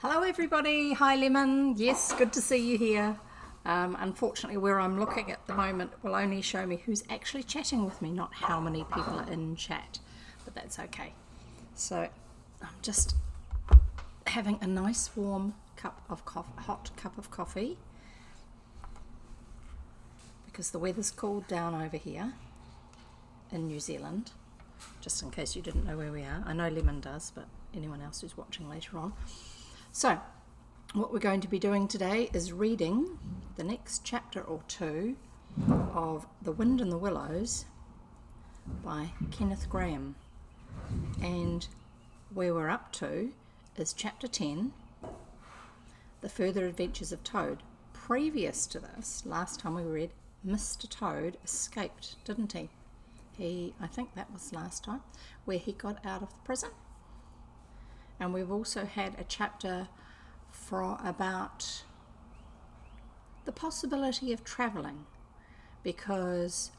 Hello everybody, hi Lemon, yes, good to see you here. Unfortunately where I'm looking at the moment will only show me who's actually chatting with me, not how many people are in chat, but that's okay. So I'm just having a nice warm hot cup of coffee because the weather's cooled down over here in New Zealand, just in case you didn't know where we are. I know Lemon does, but anyone else who's watching later on. So, what we're going to be doing today is reading the next chapter or two of The Wind and the Willows by Kenneth Grahame. And where we're up to is chapter 10, The Further Adventures of Toad. Previous to this, last time we read, Mr. Toad escaped, didn't he? I think that was last time, where he got out of the prison. And we've also had a chapter about the possibility of travelling, because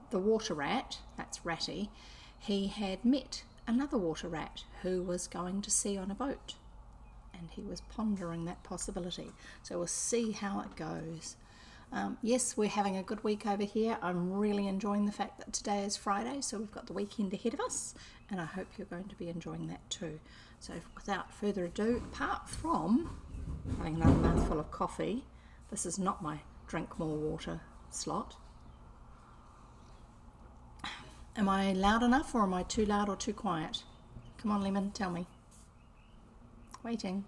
the water rat, that's Ratty, he had met another water rat who was going to sea on a boat, and he was pondering that possibility. So we'll see how it goes. Yes, we're having a good week over here. I'm really enjoying the fact that today is Friday, so we've got the weekend ahead of us, and I hope you're going to be enjoying that too. So without further ado, apart from having another mouthful of coffee, this is not my drink more water slot. Am I loud enough, or am I too loud or too quiet? Come on, Lemon, tell me. Waiting.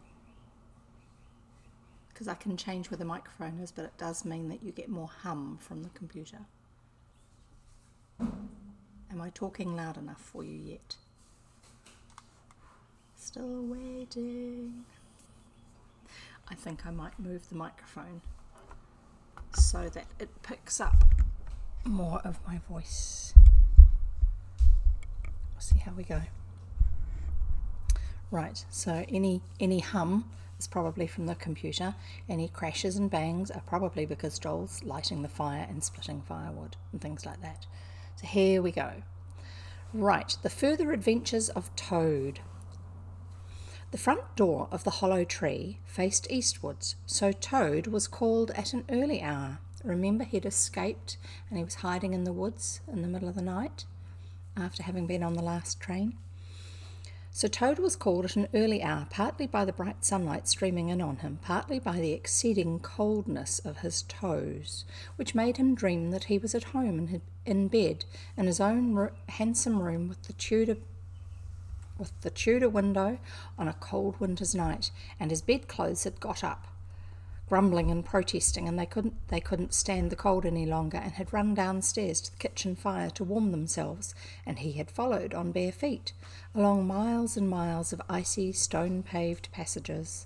Because I can change where the microphone is, but it does mean that you get more hum from the computer. Am I talking loud enough for you yet? Still waiting. I think I might move the microphone so that it picks up more of my voice. We'll see how we go. Right, so any hum is probably from the computer. Any crashes and bangs are probably because Joel's lighting the fire and splitting firewood and things like that. So here we go. Right, The Further Adventures of Toad. The front door of the hollow tree faced eastwards, so Toad was called at an early hour. Remember, he'd escaped and he was hiding in the woods in the middle of the night after having been on the last train. So Toad was called at an early hour, partly by the bright sunlight streaming in on him, partly by the exceeding coldness of his toes, which made him dream that he was at home and in bed in his own handsome room with the Tudor window on a cold winter's night, and his bedclothes had got up, grumbling and protesting, and they couldn't stand the cold any longer, and had run downstairs to the kitchen fire to warm themselves, and he had followed on bare feet along miles and miles of icy stone-paved passages,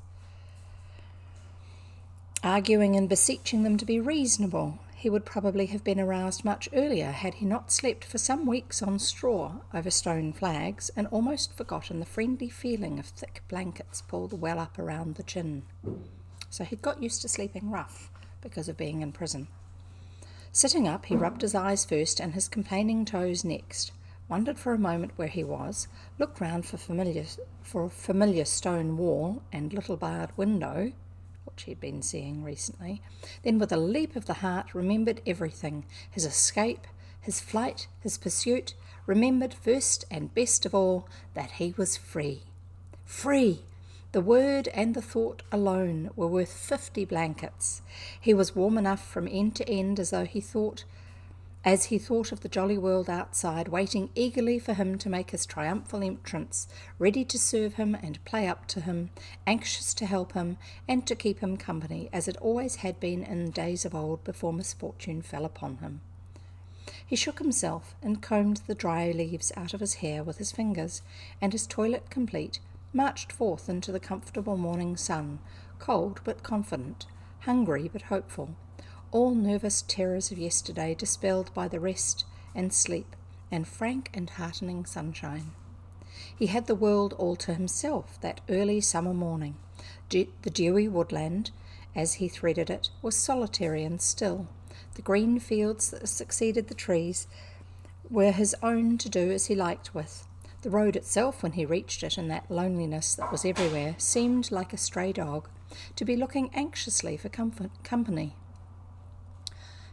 arguing and beseeching them to be reasonable. He would probably have been aroused much earlier had he not slept for some weeks on straw over stone flags, and almost forgotten the friendly feeling of thick blankets pulled well up around the chin. So he'd got used to sleeping rough because of being in prison. Sitting up, he rubbed his eyes first and his complaining toes next, wondered for a moment where he was, looked round for a familiar stone wall and little barred window, which he'd been seeing recently, then with a leap of the heart remembered everything, his escape, his flight, his pursuit, remembered first and best of all that he was free. Free! The word and the thought alone were worth 50 blankets. He was warm enough from end to end as he thought of the jolly world outside, waiting eagerly for him to make his triumphal entrance, ready to serve him and play up to him, anxious to help him and to keep him company, as it always had been in the days of old before misfortune fell upon him. He shook himself and combed the dry leaves out of his hair with his fingers, and his toilet complete, marched forth into the comfortable morning sun, cold but confident, hungry but hopeful, all nervous terrors of yesterday dispelled by the rest and sleep and frank and heartening sunshine. He had the world all to himself that early summer morning. The dewy woodland, as he threaded it, was solitary and still. The green fields that succeeded the trees were his own to do as he liked with. The road itself, when he reached it in that loneliness that was everywhere, seemed like a stray dog, to be looking anxiously for company.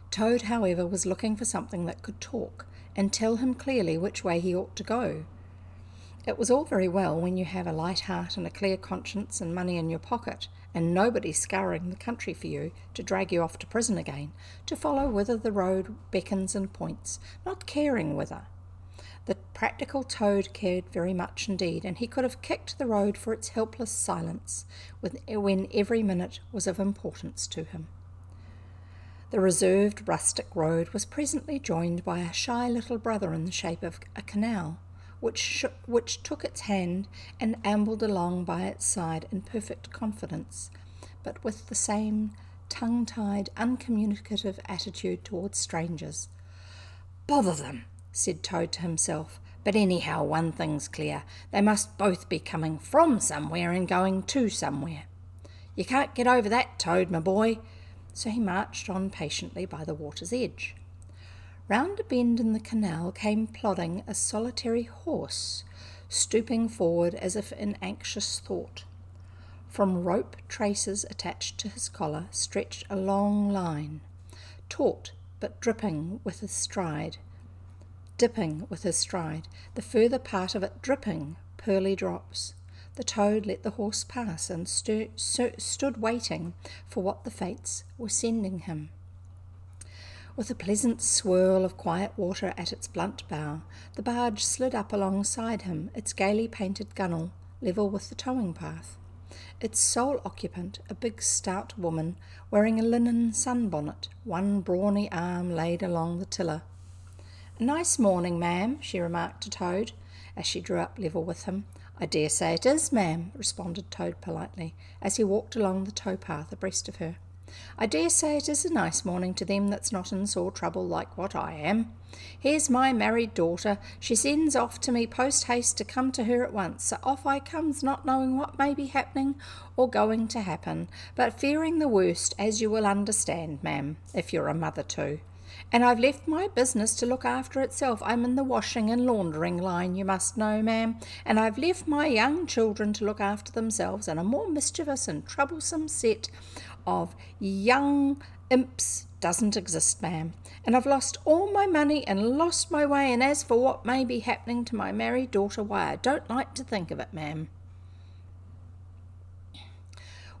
Toad, however, was looking for something that could talk and tell him clearly which way he ought to go. It was all very well when you have a light heart and a clear conscience and money in your pocket, and nobody scouring the country for you to drag you off to prison again, to follow whither the road beckons and points, not caring whither. The practical Toad cared very much indeed, and he could have kicked the road for its helpless silence when every minute was of importance to him. The reserved rustic road was presently joined by a shy little brother in the shape of a canal, which took its hand and ambled along by its side in perfect confidence, but with the same tongue-tied, uncommunicative attitude towards strangers. "Bother them," said Toad to himself, "but anyhow one thing's clear, they must both be coming from somewhere and going to somewhere. You can't get over that, Toad, my boy." So he marched on patiently by the water's edge. Round a bend in the canal came plodding a solitary horse, stooping forward as if in anxious thought. From rope traces attached to his collar stretched a long line, taut but dipping with his stride, the further part of it dripping pearly drops. The Toad let the horse pass and stood waiting for what the fates were sending him. With a pleasant swirl of quiet water at its blunt bow, the barge slid up alongside him, its gaily painted gunwale level with the towing path. Its sole occupant, a big stout woman, wearing a linen sunbonnet, one brawny arm laid along the tiller. "A nice morning, ma'am," she remarked to Toad, as she drew up level with him. "I dare say it is, ma'am," responded Toad politely, as he walked along the towpath abreast of her. "I dare say it is a nice morning to them that's not in sore trouble like what I am. Here's my married daughter. She sends off to me post-haste to come to her at once, so off I comes, not knowing what may be happening or going to happen, but fearing the worst, as you will understand, ma'am, if you're a mother too. And I've left my business to look after itself. I'm in the washing and laundering line, you must know, ma'am, and I've left my young children to look after themselves, and a more mischievous and troublesome set of young imps doesn't exist, ma'am. And I've lost all my money and lost my way, and as for what may be happening to my married daughter, why, I don't like to think of it, ma'am."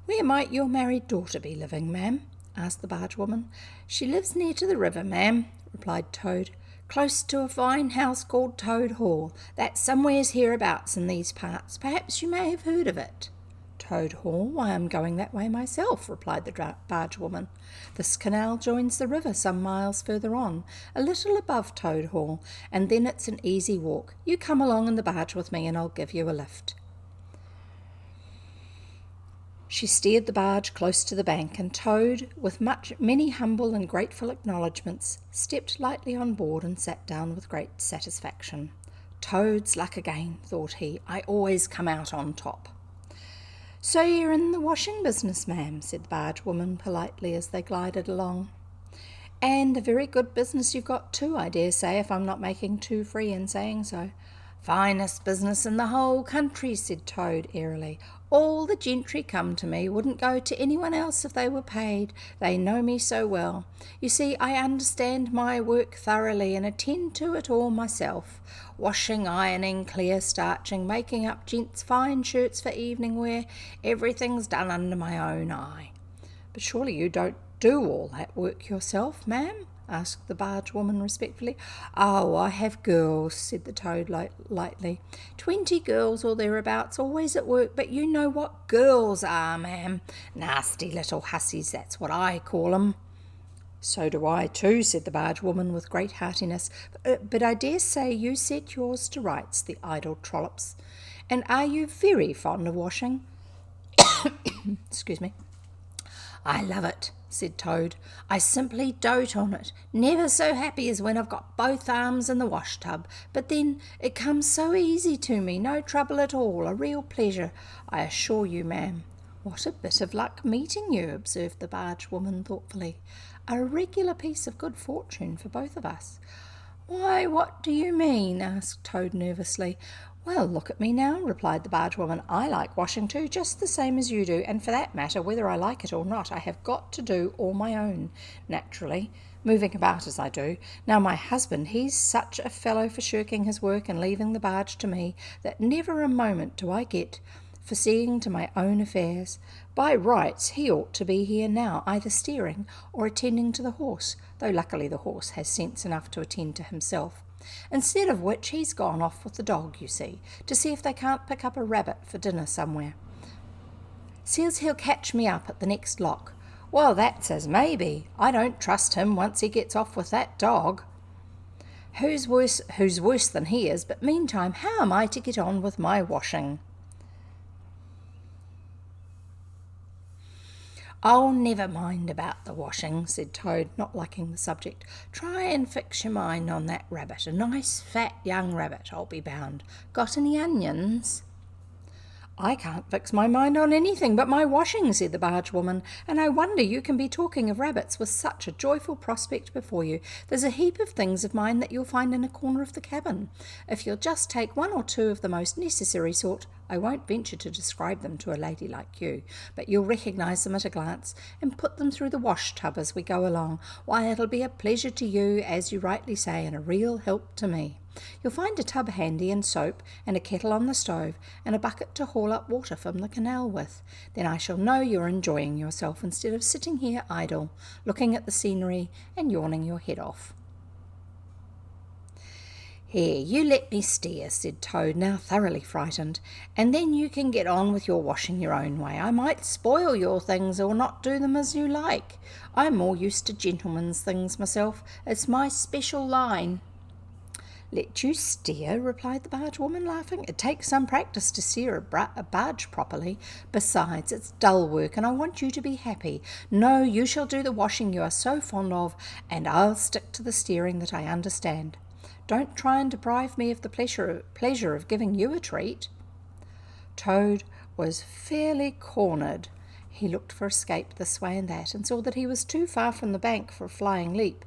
"Where might your married daughter be living, ma'am?" asked the bargewoman. "She lives near to the river, ma'am," replied Toad, "close to a fine house called Toad Hall. That's somewheres hereabouts in these parts. Perhaps you may have heard of it." "Toad Hall? Why, I'm going that way myself," replied the bargewoman. "This canal joins the river some miles further on, a little above Toad Hall, and then it's an easy walk. You come along in the barge with me and I'll give you a lift." She steered the barge close to the bank, and Toad, with many humble and grateful acknowledgments, stepped lightly on board and sat down with great satisfaction. "Toad's luck again," thought he. "I always come out on top." "So you're in the washing business, ma'am," said the bargewoman politely as they glided along. "And a very good business you've got too, I dare say, if I'm not making too free in saying so." "Finest business in the whole country," said Toad airily. "All the gentry come to me, wouldn't go to anyone else if they were paid. They know me so well. You see, I understand my work thoroughly and attend to it all myself. Washing, ironing, clear starching, making up gents' fine shirts for evening wear, everything's done under my own eye." "But surely you don't do all that work yourself, ma'am?" asked the bargewoman respectfully. "Oh, I have girls," said the Toad lightly. 20 girls or thereabouts, always at work, but you know what girls are, ma'am. Nasty little hussies, that's what I call 'em." "So do I too," said the bargewoman with great heartiness. But I dare say you set yours to rights, the idle trollops. And are you very fond of washing?" Excuse me. "I love it," said Toad. "I simply dote on it. Never so happy as when I've got both arms in the wash tub. But then it comes so easy to me, no trouble at all, a real pleasure, I assure you, ma'am." "What a bit of luck meeting you," observed the bargewoman thoughtfully. "A regular piece of good fortune for both of us." "Why, what do you mean?" asked Toad nervously. Well, look at me now, replied the bargewoman. I like washing too, just the same as you do, and for that matter, whether I like it or not, I have got to do all my own, naturally, moving about as I do. Now my husband, he's such a fellow for shirking his work and leaving the barge to me, that never a moment do I get for seeing to my own affairs. By rights, he ought to be here now, either steering or attending to the horse, though luckily the horse has sense enough to attend to himself. Instead of which, he's gone off with the dog, you see, to see if they can't pick up a rabbit for dinner somewhere. Says he'll catch me up at the next lock. Well, that's as may be. I don't trust him once he gets off with that dog. Who's worse than he is, but meantime, how am I to get on with my washing? Oh, never mind about the washing, said Toad, not liking the subject. Try and fix your mind on that rabbit. A nice fat young rabbit, I'll be bound. Got any onions? I can't fix my mind on anything but my washing, said the bargewoman, and I wonder you can be talking of rabbits with such a joyful prospect before you. There's a heap of things of mine that you'll find in a corner of the cabin. If you'll just take one or two of the most necessary sort, I won't venture to describe them to a lady like you, but you'll recognise them at a glance, and put them through the wash-tub as we go along. Why, it'll be a pleasure to you, as you rightly say, and a real help to me. You'll find a tub handy and soap, and a kettle on the stove, and a bucket to haul up water from the canal with. Then I shall know you're enjoying yourself instead of sitting here idle, looking at the scenery and yawning your head off. Here, you let me steer, said Toad, now thoroughly frightened, and then you can get on with your washing your own way. I might spoil your things or not do them as you like. I'm more used to gentlemen's things myself. It's my special line. Let you steer, replied the bargewoman, laughing. It takes some practice to steer a barge properly. Besides, it's dull work, and I want you to be happy. No, you shall do the washing you are so fond of, and I'll stick to the steering that I understand. Don't try and deprive me of the pleasure of giving you a treat. Toad was fairly cornered. He looked for escape this way and that, and saw that he was too far from the bank for a flying leap,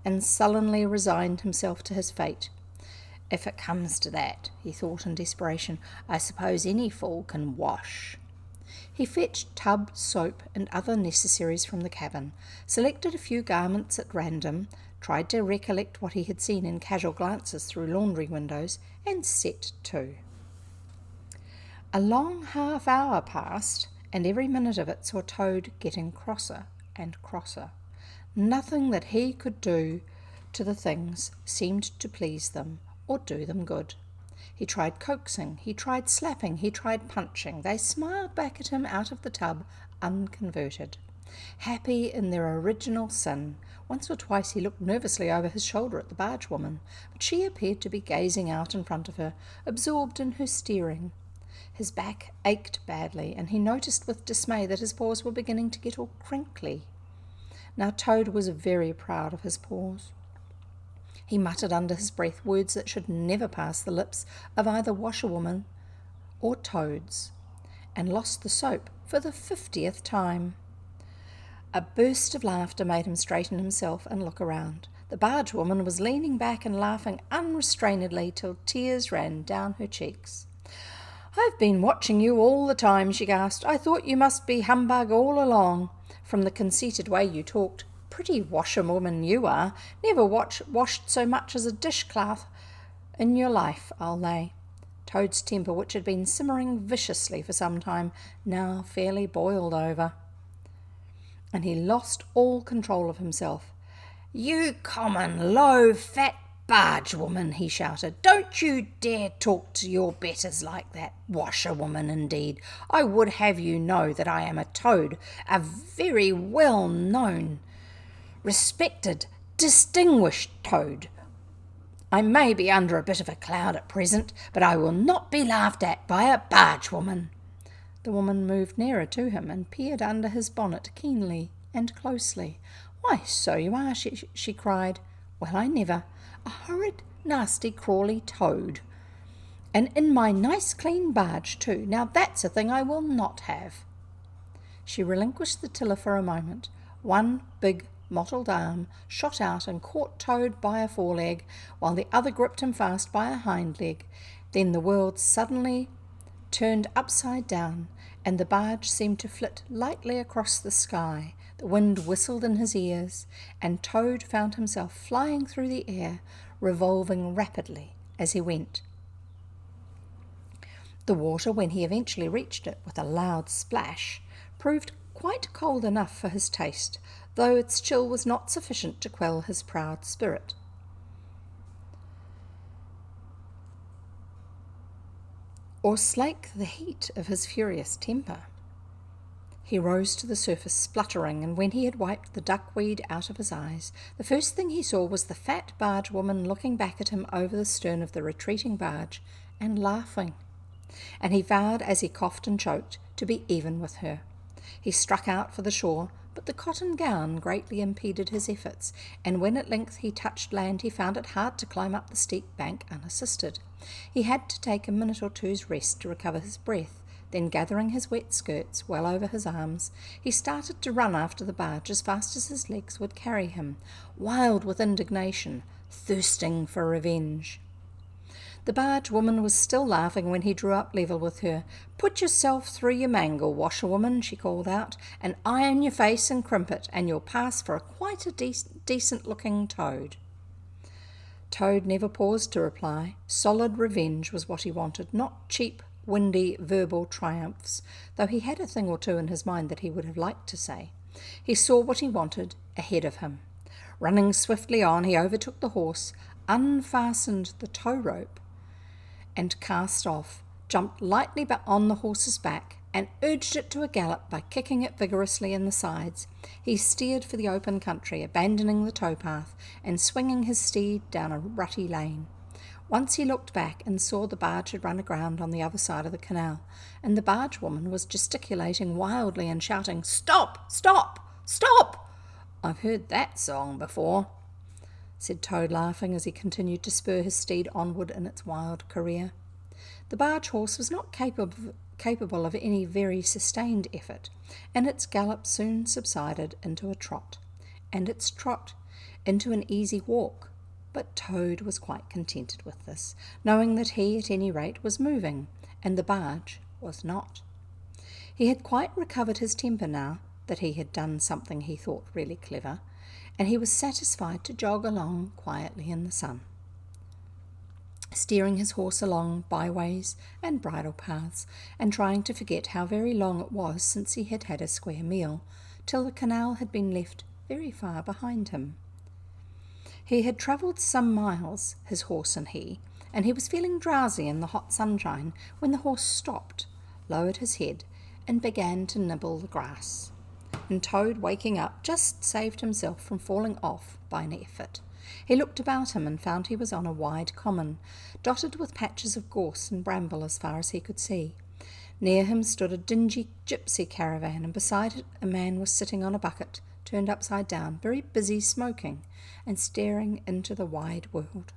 and sullenly resigned himself to his fate. If it comes to that, he thought in desperation, I suppose any fool can wash. He fetched tub, soap, and other necessaries from the cabin, selected a few garments at random, tried to recollect what he had seen in casual glances through laundry windows, and set to. A long half-hour passed, and every minute of it saw Toad getting crosser and crosser. Nothing that he could do to the things seemed to please them or do them good. He tried coaxing, he tried slapping, he tried punching. They smiled back at him out of the tub, unconverted, happy in their original sin. Once or twice he looked nervously over his shoulder at the bargewoman, but she appeared to be gazing out in front of her, absorbed in her steering. His back ached badly, and he noticed with dismay that his paws were beginning to get all crinkly. Now Toad was very proud of his paws. He muttered under his breath words that should never pass the lips of either washerwoman or Toads, and lost the soap for the 50th time. A burst of laughter made him straighten himself and look around. The bargewoman was leaning back and laughing unrestrainedly till tears ran down her cheeks. I've been watching you all the time, she gasped. I thought you must be humbug all along, from the conceited way you talked. Pretty washerwoman you are. Never washed so much as a dishcloth in your life, I'll lay. Toad's temper, which had been simmering viciously for some time, now fairly boiled over, and he lost all control of himself. You common, low, fat bargewoman, he shouted. Don't you dare talk to your betters like that. Washerwoman, indeed. I would have you know that I am a Toad, a very well-known, respected, distinguished Toad. I may be under a bit of a cloud at present, but I will not be laughed at by a bargewoman. The woman moved nearer to him and peered under his bonnet keenly and closely. Why, so you are, she cried. Well, I never. A horrid, nasty, crawly Toad. And in my nice clean barge, too. Now that's a thing I will not have. She relinquished the tiller for a moment. One big mottled arm shot out and caught Toad by a foreleg, while the other gripped him fast by a hind leg. Then the world suddenly turned upside down, and the barge seemed to flit lightly across the sky. The wind whistled in his ears, and Toad found himself flying through the air, revolving rapidly as he went. The water, when he eventually reached it with a loud splash, proved quite cold enough for his taste, though its chill was not sufficient to quell his proud spirit. Or slake the heat of his furious temper. He rose to the surface spluttering, and when he had wiped the duckweed out of his eyes, the first thing he saw was the fat barge woman looking back at him over the stern of the retreating barge and laughing. And he vowed, as he coughed and choked, to be even with her. He struck out for the shore, but the cotton gown greatly impeded his efforts, and when at length he touched land he found it hard to climb up the steep bank unassisted. He had to take a minute or two's rest to recover his breath. Then, gathering his wet skirts well over his arms, he started to run after the barge as fast as his legs would carry him, wild with indignation, thirsting for revenge. The barge woman was still laughing when he drew up level with her. "Put yourself through your mangle, washerwoman," she called out, "and iron your face and crimp it, and you'll pass for quite a decent-looking toad." Toad never paused to reply. Solid revenge was what he wanted, not cheap, windy verbal triumphs, though he had a thing or two in his mind that he would have liked to say. He saw what he wanted ahead of him. Running swiftly on, he overtook the horse, unfastened the tow rope, and cast off, jumped lightly on the horse's back, and urged it to a gallop by kicking it vigorously in the sides. He steered for the open country, abandoning the towpath, and swinging his steed down a rutty lane. Once he looked back and saw the barge had run aground on the other side of the canal, and the barge woman was gesticulating wildly and shouting, "Stop! Stop! Stop! I've heard that song before," said Toad, laughing as he continued to spur his steed onward in its wild career. The barge horse was not capable of any very sustained effort, and its gallop soon subsided into a trot, and its trot into an easy walk. But Toad was quite contented with this, knowing that he, at any rate, was moving, and the barge was not. He had quite recovered his temper now that he had done something he thought really clever, and he was satisfied to jog along quietly in the sun, steering his horse along byways and bridle paths, and trying to forget how very long it was since he had had a square meal, till the canal had been left very far behind him. He had travelled some miles, his horse and he was feeling drowsy in the hot sunshine when the horse stopped, lowered his head, and began to nibble the grass. And Toad, waking up, just saved himself from falling off by an effort. He looked about him and found he was on a wide common, dotted with patches of gorse and bramble as far as he could see. Near him stood a dingy gypsy caravan, and beside it a man was sitting on a bucket, turned upside down, very busy smoking and staring into the wide world.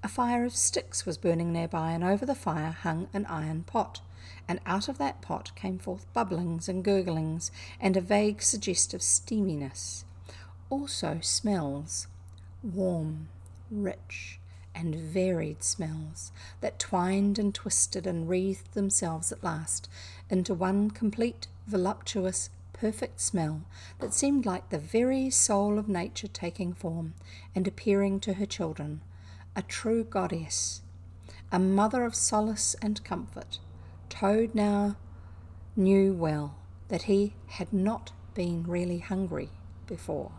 A fire of sticks was burning nearby, and over the fire hung an iron pot, and out of that pot came forth bubblings and gurglings and a vague suggestive steaminess. Also smells, warm, rich, and varied smells that twined and twisted and wreathed themselves at last into one complete, voluptuous, perfect smell that seemed like the very soul of nature taking form and appearing to her children, a true goddess, a mother of solace and comfort. Toad now knew well that he had not been really hungry before.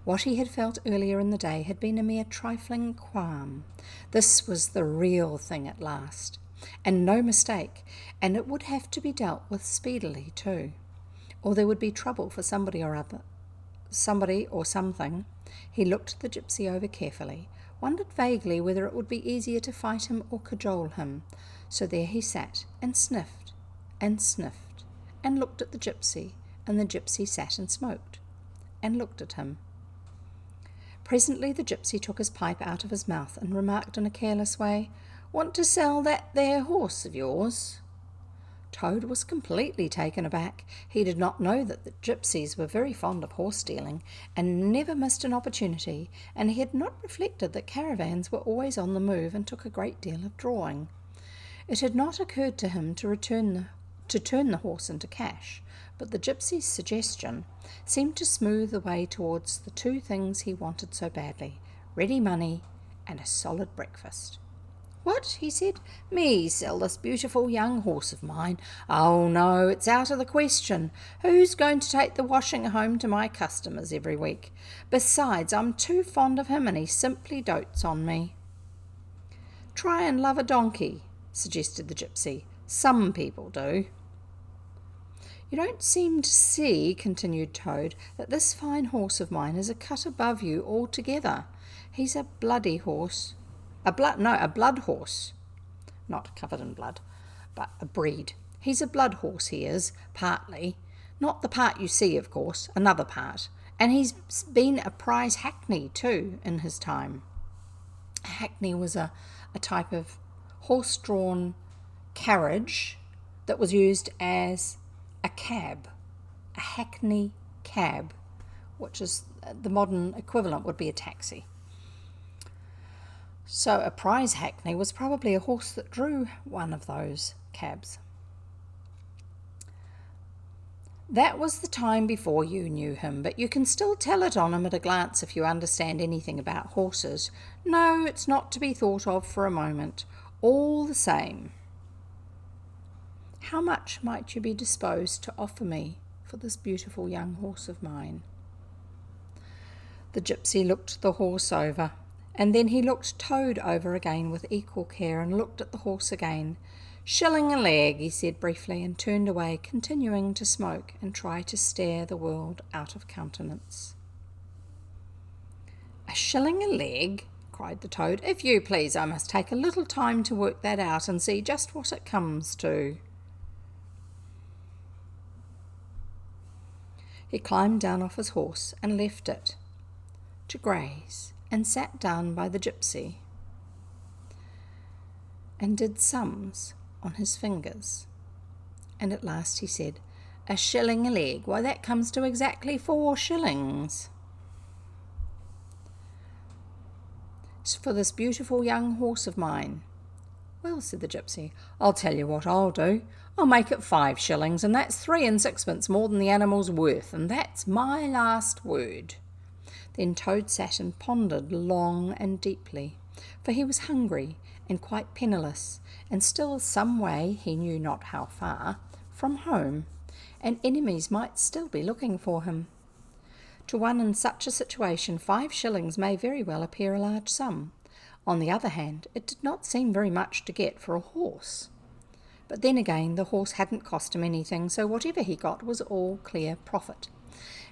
What he had felt earlier in the day had been a mere trifling qualm. This was the real thing at last, and no mistake, and it would have to be dealt with speedily too, or there would be trouble for somebody or other, somebody or something. He looked the gypsy over carefully, wondered vaguely whether it would be easier to fight him or cajole him. So there he sat and sniffed, and looked at the gypsy, and the gypsy sat and smoked, and looked at him. Presently the gypsy took his pipe out of his mouth and remarked in a careless way, "Want to sell that there horse of yours?" Toad was completely taken aback. He did not know that the gypsies were very fond of horse stealing and never missed an opportunity, and he had not reflected that caravans were always on the move and took a great deal of drawing. It had not occurred to him to turn the horse into cash, but the gypsy's suggestion seemed to smooth the way towards the two things he wanted so badly: ready money and a solid breakfast. "What?" he said. "Me sell this beautiful young horse of mine? Oh no, it's out of the question. Who's going to take the washing home to my customers every week? Besides, I'm too fond of him and he simply dotes on me." "Try and love a donkey," suggested the gypsy. "Some people do." "You don't seem to see," continued Toad, "that this fine horse of mine is a cut above you altogether. He's a bloody horse. A blood horse. Not covered in blood, but a breed. He's a blood horse, he is, partly. Not the part you see, of course, another part. And he's been a prize hackney, too, in his time." A hackney was a type of horse-drawn carriage that was used as a cab, a hackney cab, which is the modern equivalent would be a taxi. So a prize hackney was probably a horse that drew one of those cabs. "That was the time before you knew him, but you can still tell it on him at a glance if you understand anything about horses. No, it's not to be thought of for a moment. All the same, how much might you be disposed to offer me for this beautiful young horse of mine?" The gypsy looked the horse over, and then he looked Toad over again with equal care and looked at the horse again. "Shilling a leg," he said briefly, and turned away, continuing to smoke and try to stare the world out of countenance. "A shilling a leg?" cried the Toad. "If you please, I must take a little time to work that out and see just what it comes to." He climbed down off his horse and left it to graze, and sat down by the gypsy and did sums on his fingers. And at last he said, "A shilling a leg? Why, that comes to exactly 4 shillings. For this beautiful young horse of mine." "Well," said the gypsy, "I'll tell you what I'll do. I'll make it 5 shillings, and that's 3 and 6pence more than the animal's worth, and that's my last word." Then Toad sat and pondered long and deeply, for he was hungry and quite penniless, and still some way, he knew not how far, from home, and enemies might still be looking for him. To one in such a situation, 5 shillings may very well appear a large sum. On the other hand, it did not seem very much to get for a horse. But then again, the horse hadn't cost him anything, so whatever he got was all clear profit.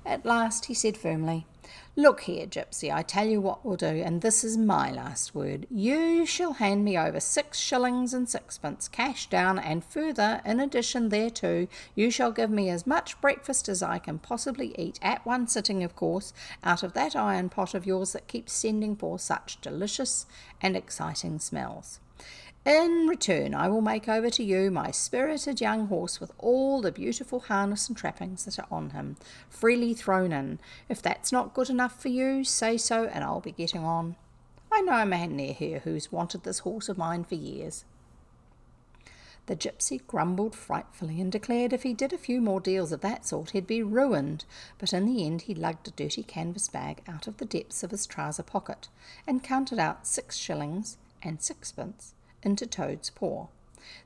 At last he said firmly, "Look here, gypsy, I tell you what we'll do, and this is my last word. You shall hand me over 6 shillings and 6pence cash down, and further, in addition thereto, you shall give me as much breakfast as I can possibly eat, at one sitting, of course, out of that iron pot of yours that keeps sending forth such delicious and exciting smells. In return, I will make over to you my spirited young horse with all the beautiful harness and trappings that are on him, freely thrown in. If that's not good enough for you, say so, and I'll be getting on. I know a man near here who's wanted this horse of mine for years." The gypsy grumbled frightfully and declared if he did a few more deals of that sort he'd be ruined, but in the end he lugged a dirty canvas bag out of the depths of his trouser pocket and counted out 6 shillings and 6pence into Toad's paw.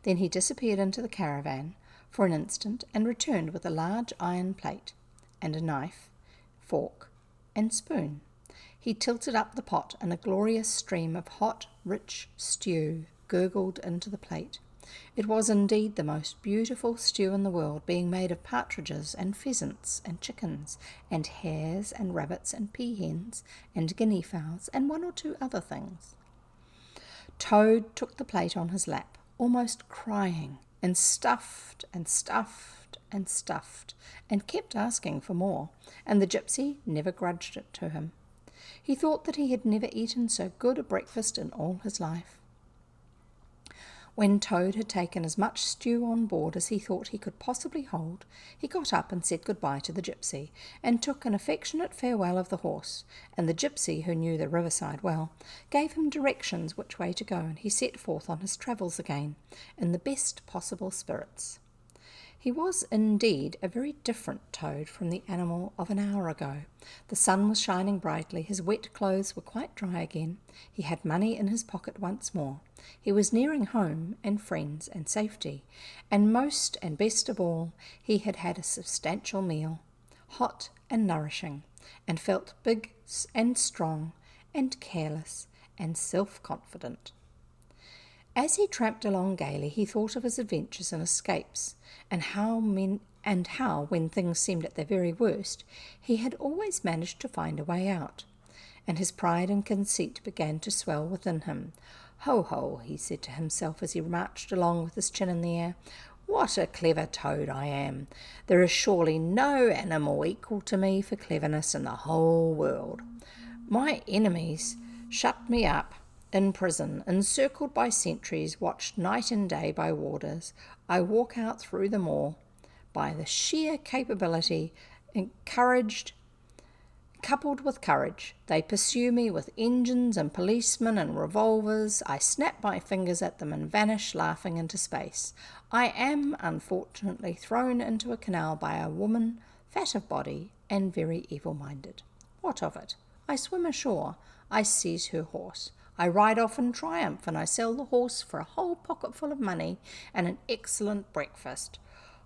Then he disappeared into the caravan for an instant and returned with a large iron plate and a knife, fork and spoon. He tilted up the pot and a glorious stream of hot, rich stew gurgled into the plate. It was indeed the most beautiful stew in the world, being made of partridges and pheasants and chickens and hares and rabbits and peahens and guinea fowls and 1 or 2 other things. Toad took the plate on his lap, almost crying, and stuffed and stuffed and stuffed, and kept asking for more, and the gypsy never grudged it to him. He thought that he had never eaten so good a breakfast in all his life. When Toad had taken as much stew on board as he thought he could possibly hold, he got up and said good-bye to the gypsy, and took an affectionate farewell of the horse, and the gypsy, who knew the riverside well, gave him directions which way to go, and he set forth on his travels again, in the best possible spirits. He was indeed a very different Toad from the animal of an hour ago. The sun was shining brightly, his wet clothes were quite dry again, he had money in his pocket once more, he was nearing home and friends and safety, and most and best of all, he had had a substantial meal, hot and nourishing, and felt big and strong and careless and self-confident. As he tramped along gaily, he thought of his adventures and escapes, and how, when things seemed at their very worst, he had always managed to find a way out. And his pride and conceit began to swell within him. "Ho, ho," he said to himself as he marched along with his chin in the air, "what a clever Toad I am! There is surely no animal equal to me for cleverness in the whole world. My enemies shut me up in prison, encircled by sentries, watched night and day by warders. I walk out through them all. By the sheer capability, coupled with courage, they pursue me with engines and policemen and revolvers. I snap my fingers at them and vanish laughing into space. I am, unfortunately, thrown into a canal by a woman, fat of body and very evil-minded. What of it? I swim ashore. I seize her horse. I ride off in triumph, and I sell the horse for a whole pocketful of money and an excellent breakfast.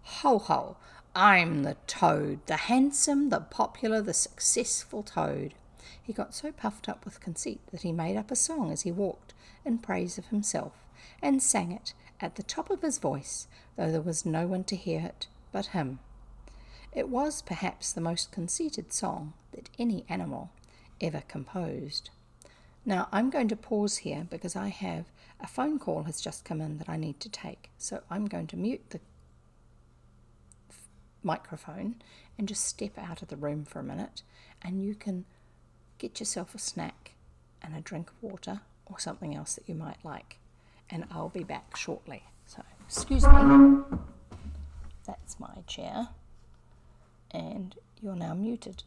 Ho, ho! I'm the Toad, the handsome, the popular, the successful Toad." He got so puffed up with conceit that he made up a song as he walked in praise of himself, and sang it at the top of his voice, though there was no one to hear it but him. It was perhaps the most conceited song that any animal ever composed. Now, I'm going to pause here because I have a phone call has just come in that I need to take. So I'm going to mute the microphone and just step out of the room for a minute, and you can get yourself a snack and a drink of water or something else that you might like, and I'll be back shortly. So, excuse me. That's my chair, and you're now muted.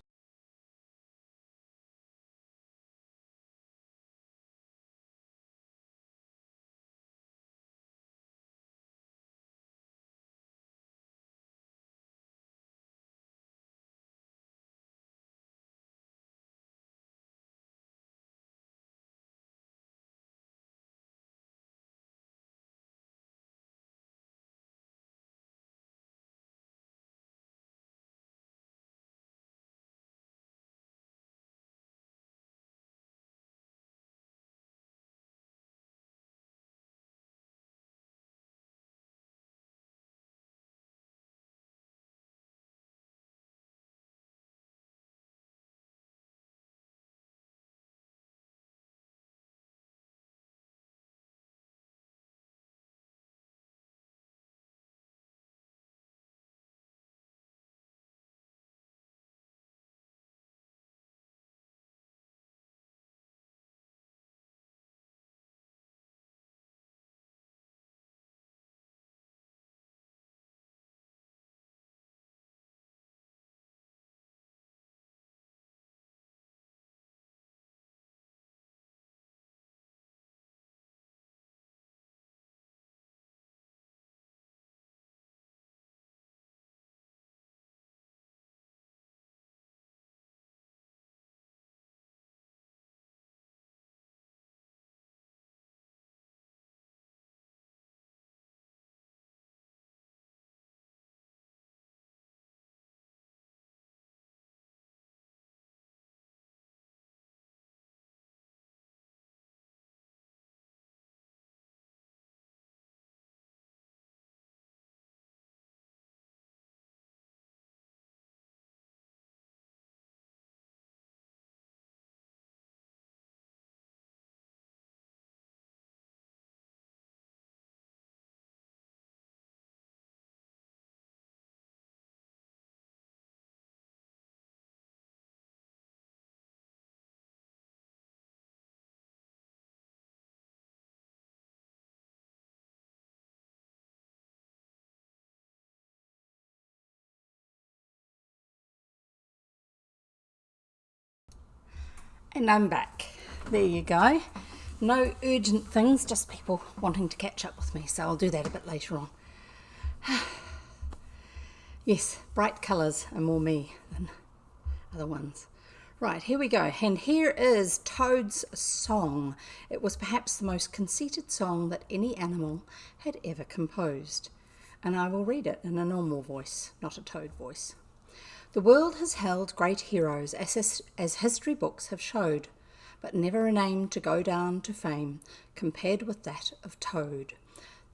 And I'm back. There you go. No urgent things, just people wanting to catch up with me, so I'll do that a bit later on. Yes, bright colours are more me than other ones. Right, here we go. And here is Toad's song. It was perhaps the most conceited song that any animal had ever composed. And I will read it in a normal voice, not a toad voice. The world has held great heroes, as history books have showed, but never a name to go down to fame compared with that of Toad.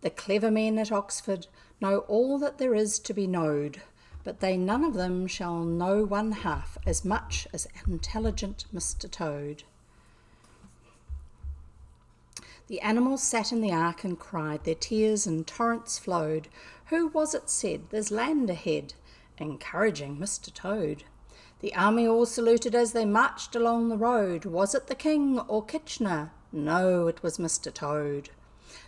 The clever men at Oxford know all that there is to be knowed, but they none of them shall know one half as much as intelligent Mr. Toad. The animals sat in the ark and cried, their tears in torrents flowed. Who was it said, "There's land ahead," encouraging Mr. Toad? The army all saluted as they marched along the road. Was it the King or Kitchener? No, it was Mr. Toad.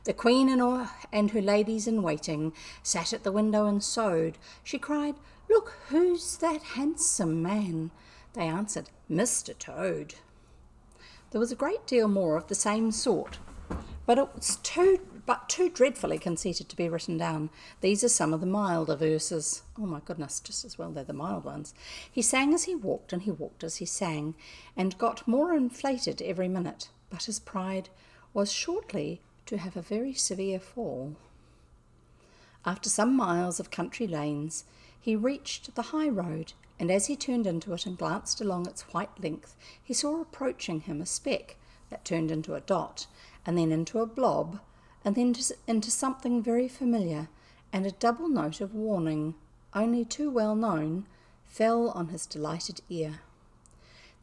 The Queen and her ladies in waiting sat at the window and sewed. She cried, "Look, who's that handsome man?" They answered, "Mr. Toad." There was a great deal more of the same sort, but it was too dreadfully conceited to be written down. These are some of the milder verses. Oh my goodness, just as well they're the mild ones. He sang as he walked, and he walked as he sang, and got more inflated every minute, but his pride was shortly to have a very severe fall. After some miles of country lanes, he reached the high road, and as he turned into it and glanced along its white length, he saw approaching him a speck that turned into a dot, and then into a blob, and then into something very familiar, and a double note of warning, only too well known, fell on his delighted ear.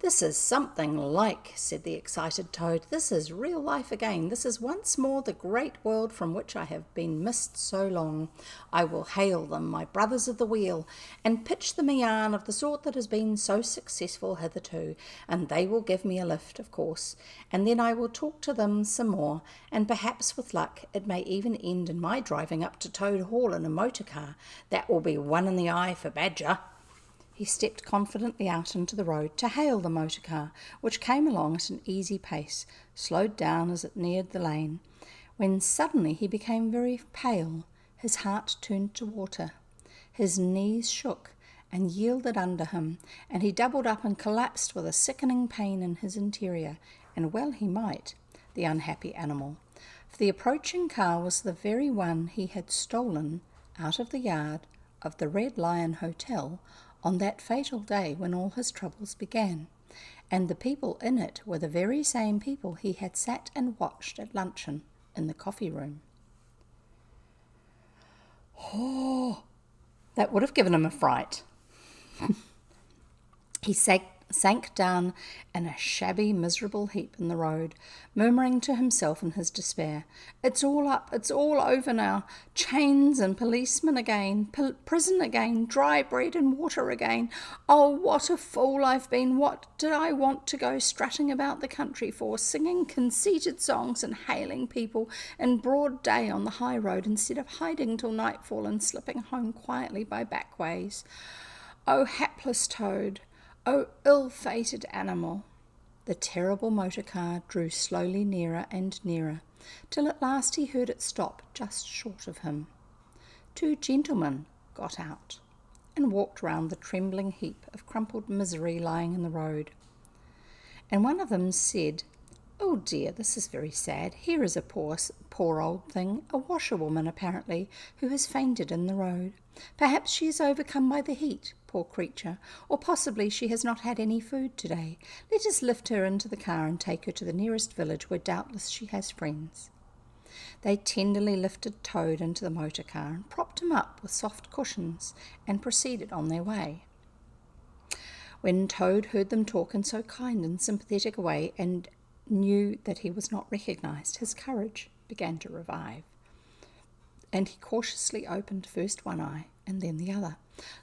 "This is something like," said the excited Toad. "This is real life again. This is once more the great world from which I have been missed so long. I will hail them, my brothers of the wheel, and pitch them a yarn of the sort that has been so successful hitherto, and they will give me a lift, of course, and then I will talk to them some more, and perhaps with luck it may even end in my driving up to Toad Hall in a motor car. That will be one in the eye for Badger." He stepped confidently out into the road to hail the motor car, which came along at an easy pace, slowed down as it neared the lane, when suddenly he became very pale. His heart turned to water. His knees shook and yielded under him, and he doubled up and collapsed with a sickening pain in his interior, and well he might, the unhappy animal, for the approaching car was the very one he had stolen out of the yard of the Red Lion Hotel on that fatal day when all his troubles began, and the people in it were the very same people he had sat and watched at luncheon in the coffee room. Oh, that would have given him a fright. He sank down in a shabby, miserable heap in the road, murmuring to himself in his despair, "It's all up, it's all over now. Chains and policemen again, prison again, dry bread and water again. Oh, what a fool I've been. What did I want to go strutting about the country for, singing conceited songs and hailing people in broad day on the high road instead of hiding till nightfall and slipping home quietly by back ways? Oh, hapless Toad! Oh, ill-fated animal!" The terrible motor car drew slowly nearer and nearer, till at last he heard it stop just short of him. Two gentlemen got out and walked round the trembling heap of crumpled misery lying in the road. And one of them said, "Oh dear, this is very sad. Here is a poor old thing, a washerwoman apparently, who has fainted in the road. Perhaps she is overcome by the heat, poor creature, or possibly she has not had any food today. Let us lift her into the car and take her to the nearest village where doubtless she has friends." They tenderly lifted Toad into the motor car and propped him up with soft cushions and proceeded on their way. When Toad heard them talk in so kind and sympathetic a way and knew that he was not recognised, his courage began to revive, and he cautiously opened first one eye and then the other.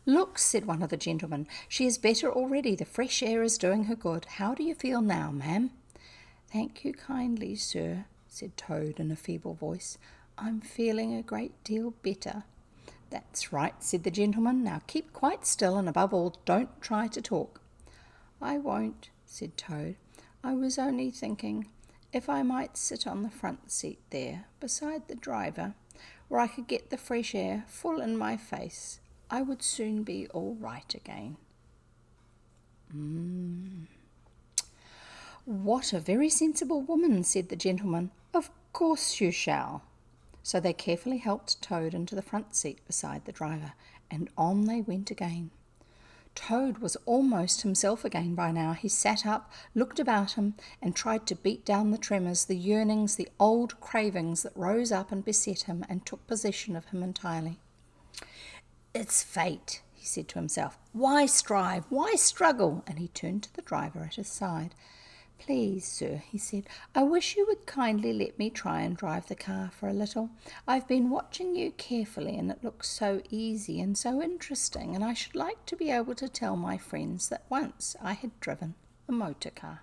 "Look," said one of the gentlemen, "she is better already. The fresh air is doing her good. How do you feel now, ma'am?" "Thank you kindly, sir," said Toad in a feeble voice. "I'm feeling a great deal better." "That's right," said the gentleman. "Now keep quite still, and above all, don't try to talk." "I won't," said Toad. I was only thinking if I might sit on the front seat there, beside the driver, where I could get the fresh air full in my face, I would soon be all right again." "What a very sensible woman," said the gentleman. "Of course you shall." So they carefully helped Toad into the front seat beside the driver, and on they went again. Toad was almost himself again by now. He sat up, looked about him, and tried to beat down the tremors, the yearnings, the old cravings that rose up and beset him and took possession of him entirely. "It's fate," he said to himself. "Why strive? Why struggle?" And he turned to the driver at his side. "Please, sir," he said, "I wish you would kindly let me try and drive the car for a little. I've been watching you carefully, and it looks so easy and so interesting, and I should like to be able to tell my friends that once I had driven a motor car."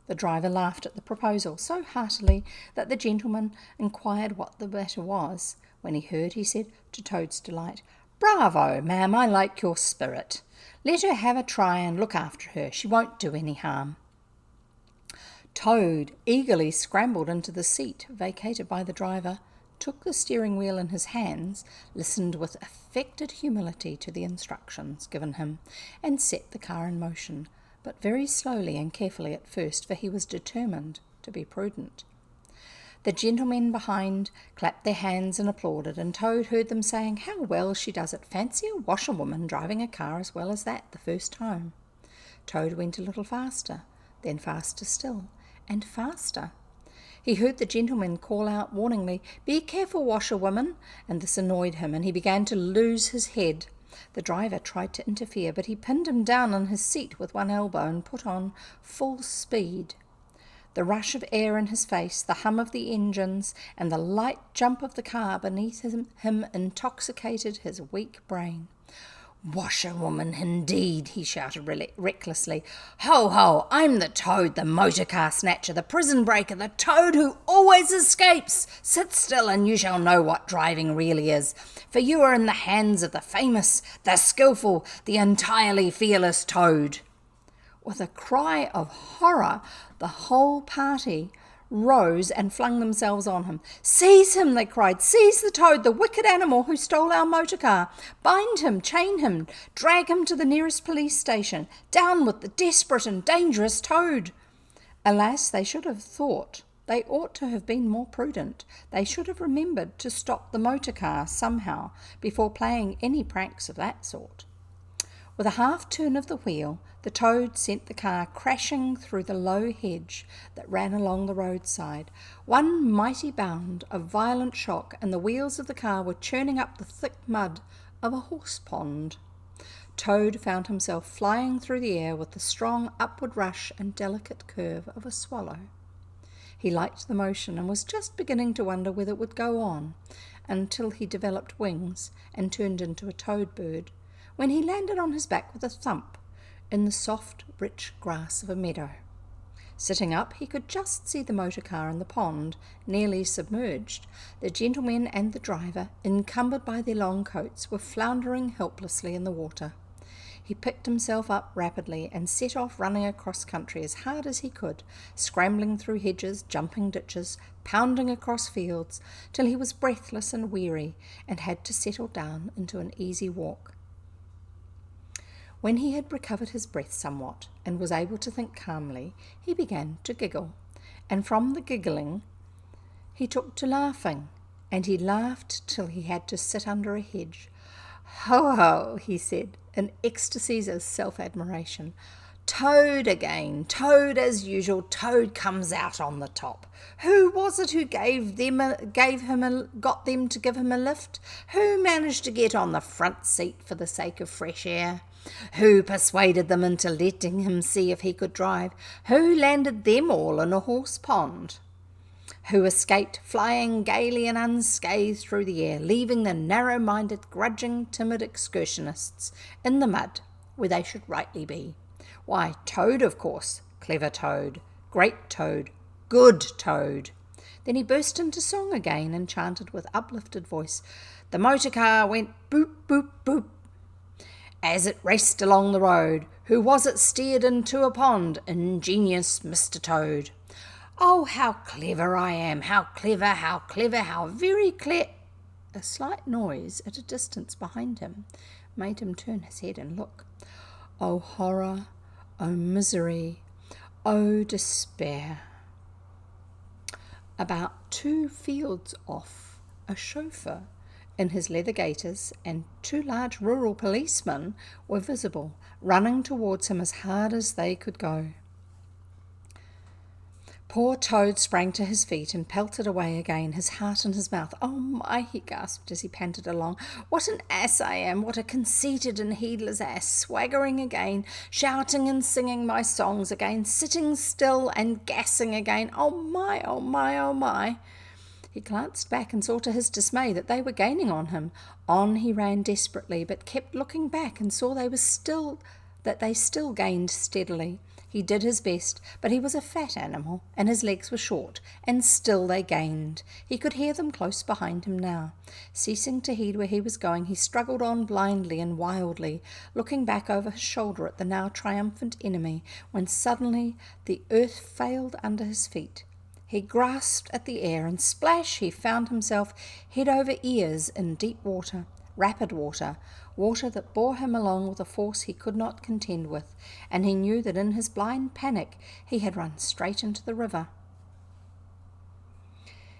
The driver laughed at the proposal so heartily that the gentleman inquired what the matter was. When he heard, he said, to Toad's delight, "Bravo, ma'am, I like your spirit. Let her have a try and look after her. She won't do any harm." Toad eagerly scrambled into the seat vacated by the driver, took the steering wheel in his hands, listened with affected humility to the instructions given him, and set the car in motion, but very slowly and carefully at first, for he was determined to be prudent. The gentlemen behind clapped their hands and applauded, and Toad heard them saying, "How well she does it! Fancy a washerwoman driving a car as well as that the first time." Toad went a little faster, then faster still, and faster. He heard the gentleman call out warningly, "Be careful, washerwoman," and this annoyed him, and he began to lose his head. The driver tried to interfere, but he pinned him down on his seat with one elbow and put on full speed. The rush of air in his face, the hum of the engines, and the light jump of the car beneath him intoxicated his weak brain. "Washerwoman, indeed," he shouted recklessly. "Ho, ho, I'm the Toad, the motor car snatcher, the prison breaker, the Toad who always escapes. Sit still and you shall know what driving really is, for you are in the hands of the famous, the skillful, the entirely fearless Toad." With a cry of horror, the whole party rose and flung themselves on him. "Seize him," they cried. "Seize the Toad, the wicked animal who stole our motor car. Bind him, chain him, drag him to the nearest police station. Down with the desperate and dangerous Toad." Alas, they should have thought. They ought to have been more prudent. They should have remembered to stop the motor car somehow before playing any pranks of that sort. With a half turn of the wheel, the Toad sent the car crashing through the low hedge that ran along the roadside. One mighty bound, a violent shock, and the wheels of the car were churning up the thick mud of a horse pond. Toad found himself flying through the air with the strong upward rush and delicate curve of a swallow. He liked the motion and was just beginning to wonder whether it would go on until he developed wings and turned into a toad bird, when he landed on his back with a thump in the soft, rich grass of a meadow. Sitting up, he could just see the motor car in the pond, nearly submerged. The gentleman and the driver, encumbered by their long coats, were floundering helplessly in the water. He picked himself up rapidly and set off running across country as hard as he could, scrambling through hedges, jumping ditches, pounding across fields, till he was breathless and weary and had to settle down into an easy walk. When he had recovered his breath somewhat and was able to think calmly, he began to giggle, and from the giggling he took to laughing, and he laughed till he had to sit under a hedge. "Ho, ho," he said, in ecstasies of self-admiration. "Toad again, Toad as usual, Toad comes out on the top. Who was it who got them to give him a lift? Who managed to get on the front seat for the sake of fresh air? Who persuaded them into letting him see if he could drive? Who landed them all in a horse pond? Who escaped flying gaily and unscathed through the air, leaving the narrow-minded, grudging, timid excursionists in the mud where they should rightly be? Why, Toad, of course. Clever Toad, great Toad, good Toad." Then he burst into song again and chanted with uplifted voice, "The motor car went boop, boop, boop." as it raced along the road. Who was it steered into a pond? Ingenious Mr. Toad. Oh, how clever I am, how clever, how clever, how very clever. A slight noise at a distance behind him made him turn his head and look. Oh, horror, oh, misery, oh, despair. About 2 fields off, a chauffeur in his leather gaiters and 2 large rural policemen were visible, running towards him as hard as they could go. Poor Toad sprang to his feet and pelted away again, his heart in his mouth. Oh my, he gasped as he panted along. What an ass I am, what a conceited and heedless ass, swaggering again, shouting and singing my songs again, sitting still and gassing again. Oh my, oh my, oh my. He glanced back and saw to his dismay that they were gaining on him. On he ran desperately, but kept looking back and saw they still gained steadily. He did his best, but he was a fat animal, and his legs were short, and still they gained. He could hear them close behind him now. Ceasing to heed where he was going, he struggled on blindly and wildly, looking back over his shoulder at the now triumphant enemy, when suddenly the earth failed under his feet. He grasped at the air, and splash, he found himself head over ears in deep water, rapid water that bore him along with a force he could not contend with, and he knew that in his blind panic he had run straight into the river.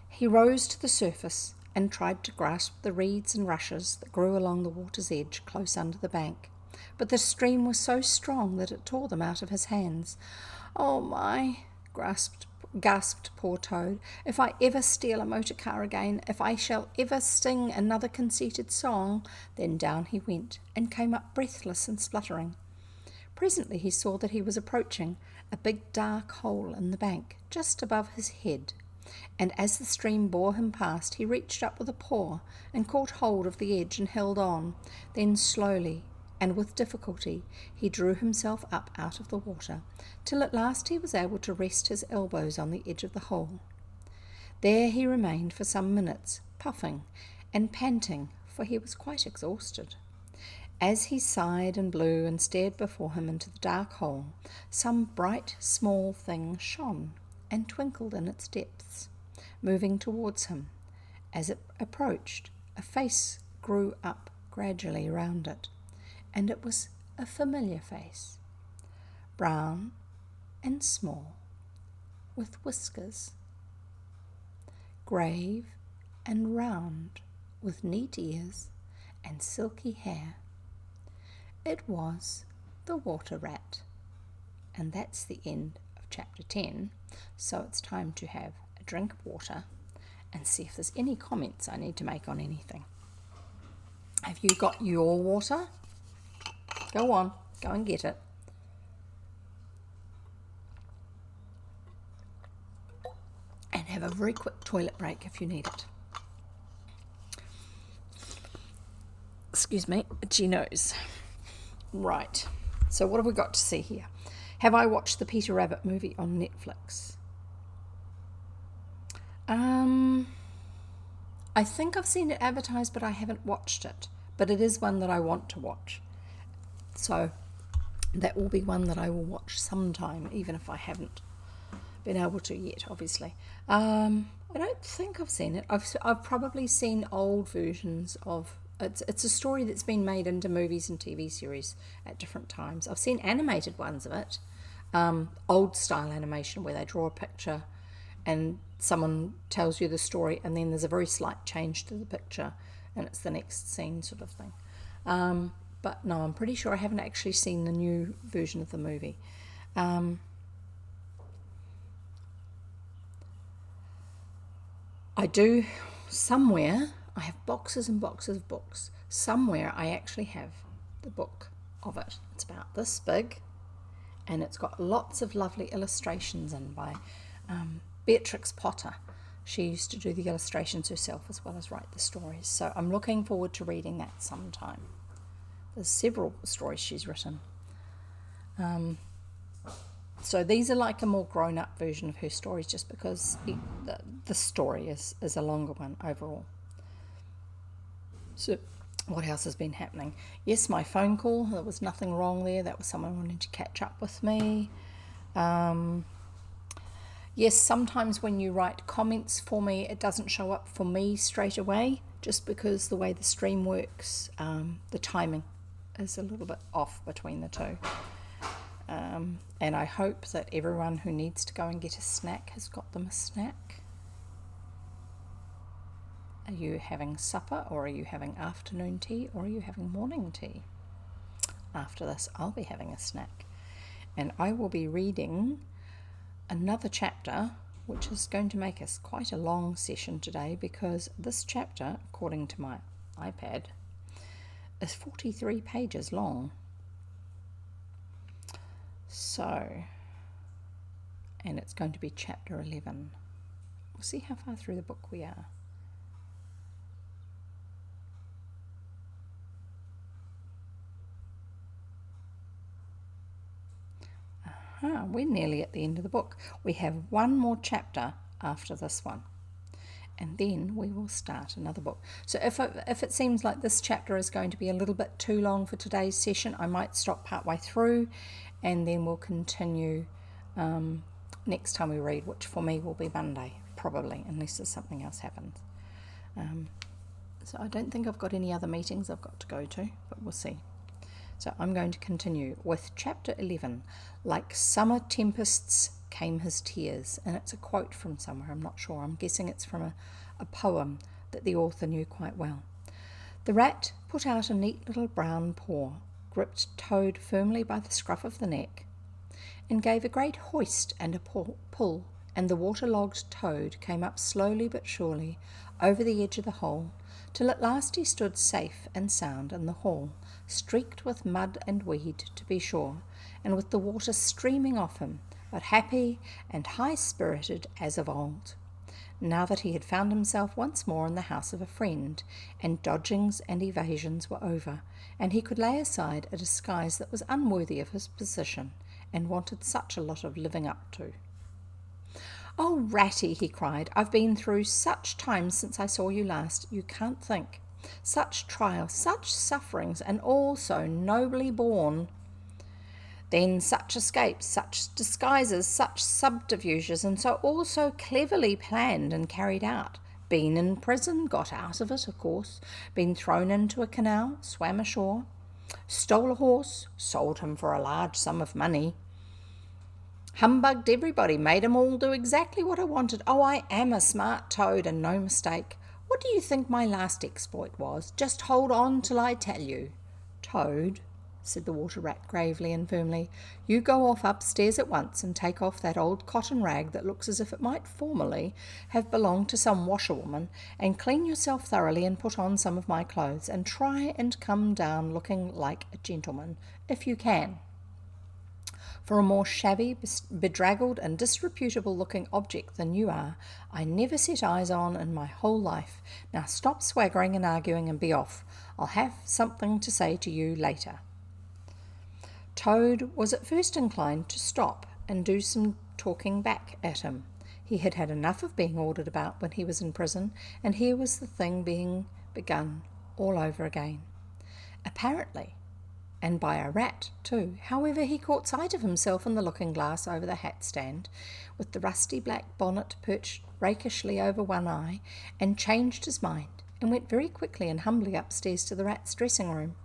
He rose to the surface and tried to grasp the reeds and rushes that grew along the water's edge close under the bank, but the stream was so strong that it tore them out of his hands. Oh my, gasped poor Toad, if I ever steal a motor car again, if I shall ever sing another conceited song. Then down he went, and came up breathless and spluttering. Presently he saw that he was approaching a big dark hole in the bank, just above his head, and as the stream bore him past, he reached up with a paw, and caught hold of the edge and held on. Then slowly, and with difficulty, he drew himself up out of the water, till at last he was able to rest his elbows on the edge of the hole. There he remained for some minutes, puffing and panting, for he was quite exhausted. As he sighed and blew and stared before him into the dark hole, some bright small thing shone and twinkled in its depths, moving towards him. As it approached, a face grew up gradually round it, and it was a familiar face, brown and small, with whiskers, grave and round, with neat ears and silky hair. It was the water rat. And that's the end of chapter 10, so it's time to have a drink of water and see if there's any comments I need to make on anything. Have you got your water? Go on, go and get it. And have a very quick toilet break if you need it. Excuse me, itchy nose. Right, so what have we got to see here? Have I watched the Peter Rabbit movie on Netflix? I think I've seen it advertised, but I haven't watched it. But it is one that I want to watch. So that will be one that I will watch sometime, even if I haven't been able to yet, obviously. I don't think I've seen it. I've probably seen old versions of it. It's a story that's been made into movies and TV series at different times. I've seen animated ones of it, old style animation where they draw a picture and someone tells you the story and then there's a very slight change to the picture and it's the next scene sort of thing. But no, I'm pretty sure I haven't actually seen the new version of the movie. I do somewhere, I have boxes and boxes of books. Somewhere I actually have the book of it. It's about this big and it's got lots of lovely illustrations in by Beatrix Potter. She used to do the illustrations herself as well as write the stories. So I'm looking forward to reading that sometime. There's several stories she's written. So these are like a more grown-up version of her stories just because the story is a longer one overall. So What else has been happening? Yes, my phone call. There was nothing wrong there. That was someone wanting to catch up with me. Yes, sometimes when you write comments for me, it doesn't show up for me straight away, just because the way the stream works, the timing is a little bit off between the two. And I hope that everyone who needs to go and get a snack has got them a snack. Are you having supper, or are you having afternoon tea, or are you having morning tea? After this, I'll be having a snack. And I will be reading another chapter, which is going to make us quite a long session today, because this chapter, according to my iPad, is 43 pages long. So, and it's going to be chapter 11. We'll see how far through the book we are. We're nearly at the end of the book. We have one more chapter after this one, and then we will start another book. So if it seems like this chapter is going to be a little bit too long for today's session, I might stop partway through, and then we'll continue next time we read, which for me will be Monday, probably, unless there's something else happens. So I don't think I've got any other meetings I've got to go to, but we'll see. So I'm going to continue with chapter 11. Like summer tempests came his tears. And it's a quote from somewhere, I'm not sure. I'm guessing it's from a poem that the author knew quite well. The rat put out a neat little brown paw, gripped Toad firmly by the scruff of the neck, and gave a great hoist and a pull, and the waterlogged Toad came up slowly but surely over the edge of the hole, till at last he stood safe and sound in the hall, streaked with mud and weed, to be sure, and with the water streaming off him, but happy and high-spirited as of old, now that he had found himself once more in the house of a friend, and dodgings and evasions were over, and he could lay aside a disguise that was unworthy of his position, and wanted such a lot of living up to. "Oh, Ratty," he cried, "I've been through such times since I saw you last, you can't think. Such trials, such sufferings, and all so nobly borne. Then such escapes, such disguises, such subterfuges, and so all so cleverly planned and carried out. Been in prison, got out of it, of course. Been thrown into a canal, swam ashore. Stole a horse, sold him for a large sum of money. Humbugged everybody, made 'em all do exactly what I wanted. Oh, I am a smart Toad, and no mistake. What do you think my last exploit was? Just hold on till I tell you." "Toad," said the water rat gravely and firmly, "you go off upstairs at once and take off that old cotton rag that looks as if it might formerly have belonged to some washerwoman, and clean yourself thoroughly and put on some of my clothes, and try and come down looking like a gentleman, if you can. For a more shabby, bedraggled and disreputable-looking object than you are, I never set eyes on in my whole life. Now stop swaggering and arguing and be off. I'll have something to say to you later." Toad was at first inclined to stop and do some talking back at him. He had had enough of being ordered about when he was in prison, and here was the thing being begun all over again. Apparently, and by a rat too. However, he caught sight of himself in the looking-glass over the hat-stand, with the rusty black bonnet perched rakishly over one eye, and changed his mind, and went very quickly and humbly upstairs to the rat's dressing-room.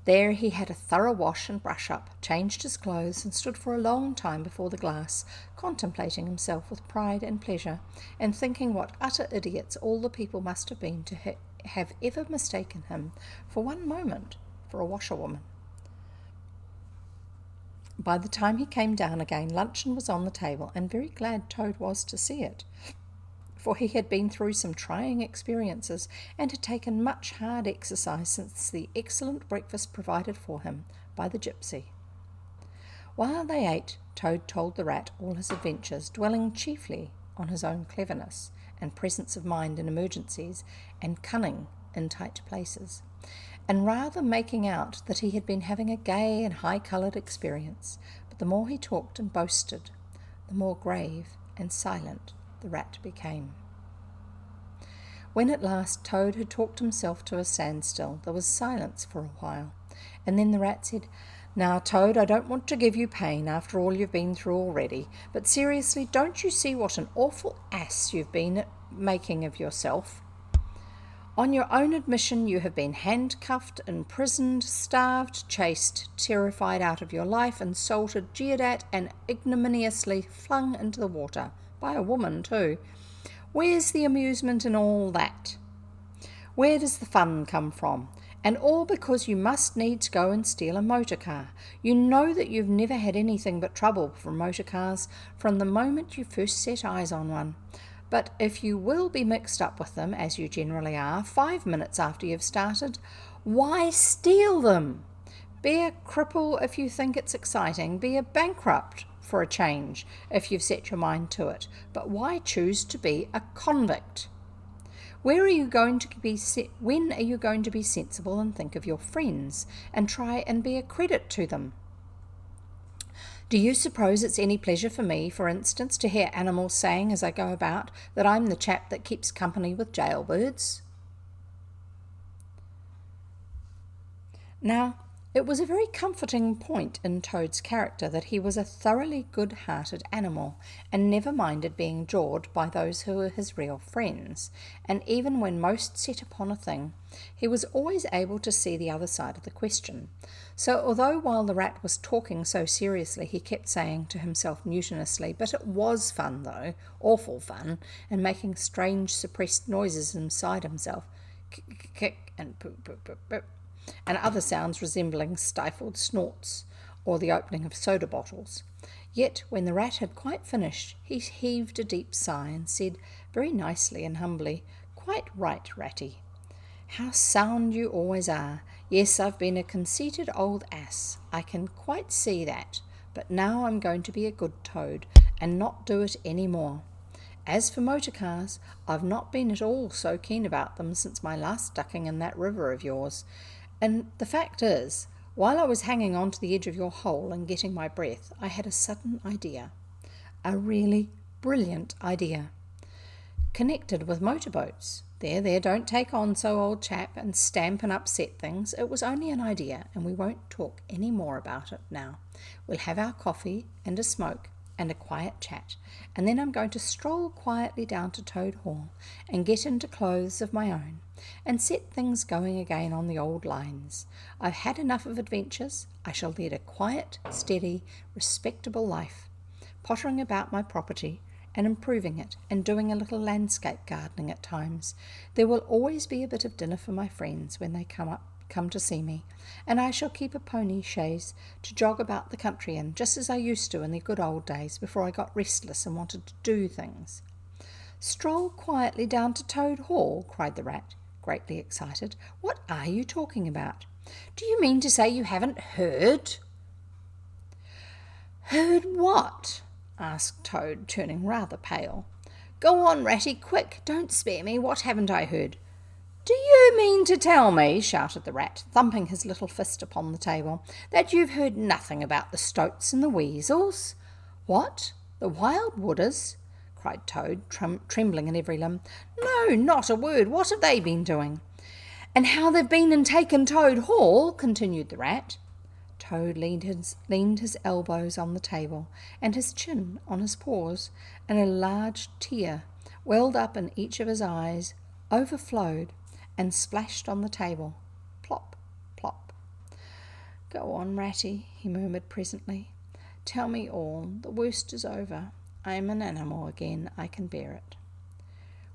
There he had a thorough wash and brush-up, changed his clothes, and stood for a long time before the glass, contemplating himself with pride and pleasure, and thinking what utter idiots all the people must have been to have ever mistaken him for one moment for a washerwoman. By the time he came down again, luncheon was on the table, and very glad Toad was to see it, for he had been through some trying experiences, and had taken much hard exercise since the excellent breakfast provided for him by the gypsy. While they ate, Toad told the rat all his adventures, dwelling chiefly on his own cleverness, and presence of mind in emergencies, and cunning in tight places, and rather making out that he had been having a gay and high-coloured experience. But the more he talked and boasted, the more grave and silent the rat became. When at last Toad had talked himself to a standstill, there was silence for a while, and then the rat said, "Now, Toad, I don't want to give you pain after all you've been through already, but seriously, don't you see what an awful ass you've been making of yourself? On your own admission, you have been handcuffed, imprisoned, starved, chased, terrified out of your life, insulted, jeered at, and ignominiously flung into the water. By a woman, too. Where's the amusement in all that? Where does the fun come from? And all because you must needs go and steal a motor car. You know that you've never had anything but trouble from motor cars from the moment you first set eyes on one. But if you will be mixed up with them, as you generally are, 5 minutes after you've started, why steal them? Be a cripple if you think it's exciting. Be a bankrupt for a change if you've set your mind to it. But why choose to be a convict? When are you going to be sensible and think of your friends and try and be a credit to them? Do you suppose it's any pleasure for me, for instance, to hear animals saying as I go about that I'm the chap that keeps company with jailbirds? Now, it was a very comforting point in Toad's character that he was a thoroughly good-hearted animal and never minded being jawed by those who were his real friends, and even when most set upon a thing, he was always able to see the other side of the question. So although while the rat was talking so seriously, he kept saying to himself mutinously, "But it was fun, though, awful fun," and making strange suppressed noises inside himself, kick and poop, poop, poop, poop, and other sounds resembling stifled snorts or the opening of soda bottles. Yet when the rat had quite finished, he heaved a deep sigh and said very nicely and humbly, "Quite right, Ratty. How sound you always are. Yes, I've been a conceited old ass. I can quite see that. But now I'm going to be a good Toad and not do it any more. As for motor cars, I've not been at all so keen about them since my last ducking in that river of yours. And the fact is, while I was hanging on to the edge of your hole and getting my breath, I had a sudden idea. A really brilliant idea. Connected with motorboats. There, don't take on so, old chap, and stamp and upset things. It was only an idea, and we won't talk any more about it now. We'll have our coffee and a smoke and a quiet chat, and then I'm going to stroll quietly down to Toad Hall and get into clothes of my own and set things going again on the old lines. I've had enough of adventures. I shall lead a quiet, steady, respectable life, pottering about my property and improving it, and doing a little landscape gardening at times. There will always be a bit of dinner for my friends when they come to see me, and I shall keep a pony chaise to jog about the country in, just as I used to in the good old days before I got restless and wanted to do things." "Stroll quietly down to Toad Hall," cried the rat, greatly excited. "What are you talking about? Do you mean to say you haven't heard?" "Heard what?" asked Toad, turning rather pale. "Go on, Ratty, quick, don't spare me. What haven't I heard?" "Do you mean to tell me," shouted the rat, thumping his little fist upon the table, "that you've heard nothing about the stoats and the weasels?" "What? The wild wooders?" cried Toad, trembling in every limb. "No, not a word. What have they been doing?" "And how they've been and taken Toad Hall," continued the rat. Toad leaned his elbows on the table and his chin on his paws, and a large tear welled up in each of his eyes, overflowed, and splashed on the table. Plop, plop. "Go on, Ratty," he murmured presently. "Tell me all. The worst is over. I am an animal again. I can bear it."